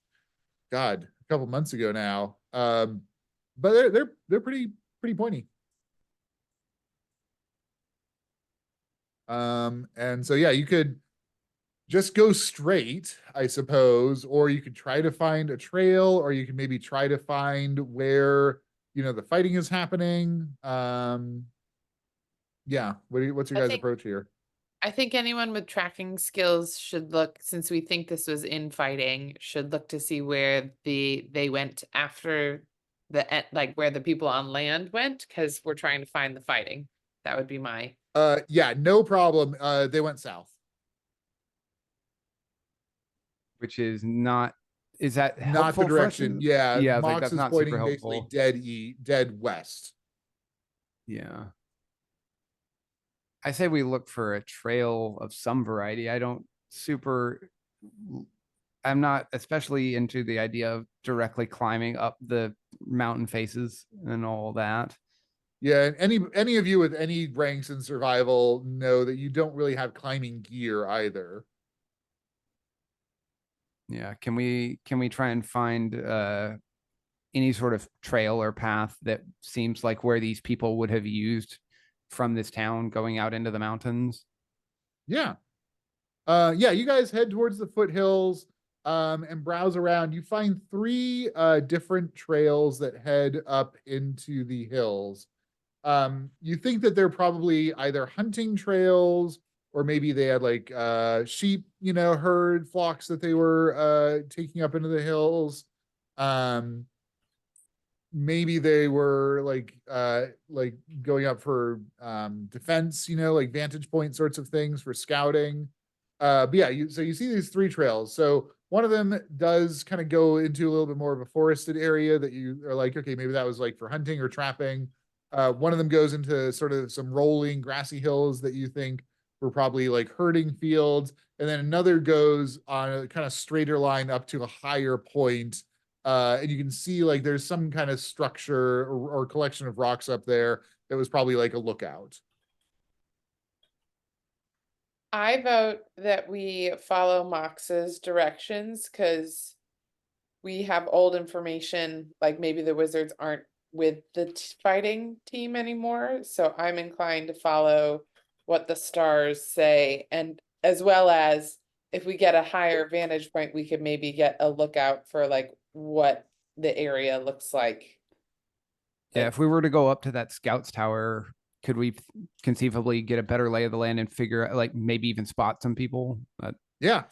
God, a couple months ago now. But they're pretty pointy. And so yeah, you could just go straight, I suppose, or you could try to find a trail, or you could maybe try to find where the fighting is happening. Yeah, what's your guys' approach here? I think anyone with tracking skills should look, since we think this was infighting, should look to see where they went after like where the people on land went, because we're trying to find the fighting. That would be my. Yeah, no problem. They went south. Which is not, is that Not the helpful for us direction. in- Yeah, yeah, I was like, Mox that's is not pointing super basically helpful. dead west. Yeah. I say we look for a trail of some variety. I'm not especially into the idea of directly climbing up the mountain faces and all that. Yeah, and any of you with any ranks in survival know that you don't really have climbing gear either. Yeah, can we try and find any sort of trail or path that seems like where these people would have used from this town going out into the mountains? Yeah. Yeah, you guys head towards the foothills and browse around. You find three different trails that head up into the hills. You think that they're probably either hunting trails, or maybe they had like sheep, herd flocks that they were taking up into the hills. Maybe they were like going up for defense, like vantage point sorts of things for scouting. But yeah, so you see these three trails. So one of them does kind of go into a little bit more of a forested area that you are like, okay, maybe that was like for hunting or trapping. One of them goes into sort of some rolling grassy hills that you think were probably like herding fields. And then another goes on a kind of straighter line up to a higher point. And you can see like there's some kind of structure or collection of rocks up there that was probably like a lookout. I vote that we follow Mox's directions, because we have old information, like maybe the wizards aren't with the fighting team anymore. So I'm inclined to follow what the stars say, and as well as if we get a higher vantage point, we could maybe get a lookout for like what the area looks like. Yeah, if we were to go up to that scouts tower, could we conceivably get a better lay of the land and figure out, like maybe even spot some people? Yeah,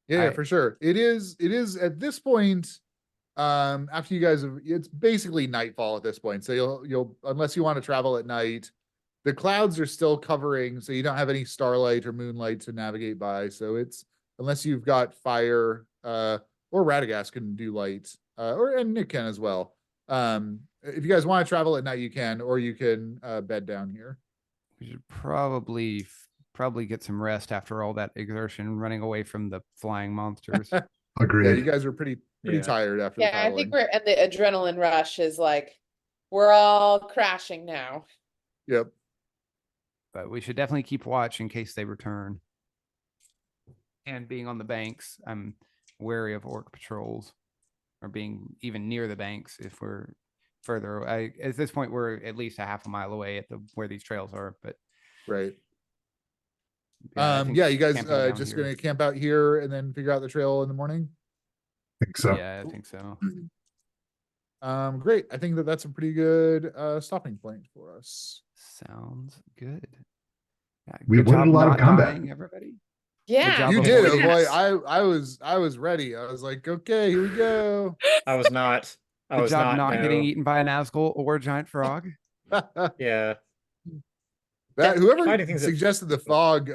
for sure. It is at this point. After you guys have, it's basically nightfall at this point. So you'll unless you want to travel at night, the clouds are still covering, so you don't have any starlight or moonlight to navigate by. So it's, unless you've got fire, or Radagast can do light, and Nick can as well. If you guys want to travel at night, you can, or you can bed down here. We should probably get some rest after all that exertion running away from the flying monsters. Agreed. Yeah, you guys are pretty tired after. Yeah, I think and the adrenaline rush is like, we're all crashing now. Yep. But we should definitely keep watch in case they return. And being on the banks, I'm wary of orc patrols, or being even near the banks if we're further. At this point, we're at least a half a mile away at where these trails are. But right. Yeah, you guys just here. gonna camp out here and then figure out the trail in the morning. I think so. Yeah, I think so. Great. I think that's a pretty good stopping point for us. Sounds good. Yeah, We good avoided job a lot of not combat. dying, everybody. Yeah, job You of did. avoiding Boy, it. I was ready. I was like, okay, here we go. I was not. I Good was job not. not getting No. eaten by a Nazgul or a giant frog. Yeah. That whoever finding things that- suggested the fog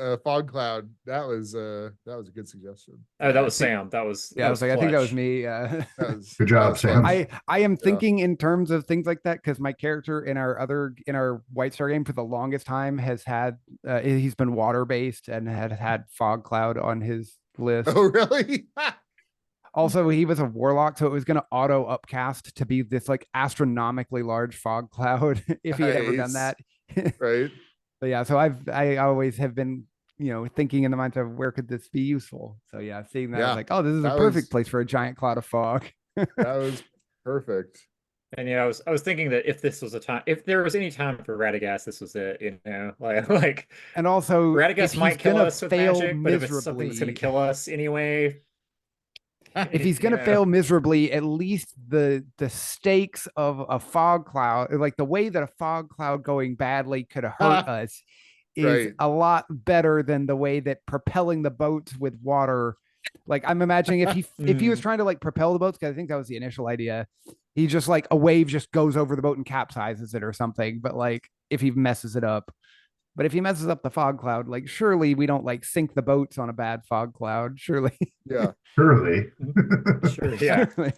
cloud, that was a good suggestion. Oh, that was Sam. That was Yeah, I was like, I think that was clutch. me. That was, Good job, that was Sam. fun. I am Yeah. thinking in terms of things like that because my character in our White Star game for the longest time has had he's been water based and had fog cloud on his list. Oh, really? Also, he was a warlock, so it was going to auto upcast to be this like astronomically large fog cloud if he had ever done Nice. that. Right. But yeah, so I always have been, thinking in the mindset of where could this be useful. So yeah, seeing that, I Yeah, was like, oh, this is a that perfect was- place for a giant cloud of fog. That was perfect. And yeah, I was thinking that if there was any time for Radagast, this was it. Like And also, if Radagast he's might kill gonna us with fail magic, but if it's something that's going to miserably, kill us anyway, if he's gonna Yeah. fail miserably, at least the stakes of a fog cloud, like the way that a fog cloud going badly could hurt us, is Right. a lot better than the way that propelling the boats with water. Like I'm imagining if he was trying to like propel the boats, because I think that was the initial idea. He just like a wave just goes over the boat and capsizes it or something. But like if he messes it up. But if he messes up the fog cloud, like surely we don't like sink the boats on a bad fog cloud. Surely. Yeah. Surely. sure, yeah. Surely.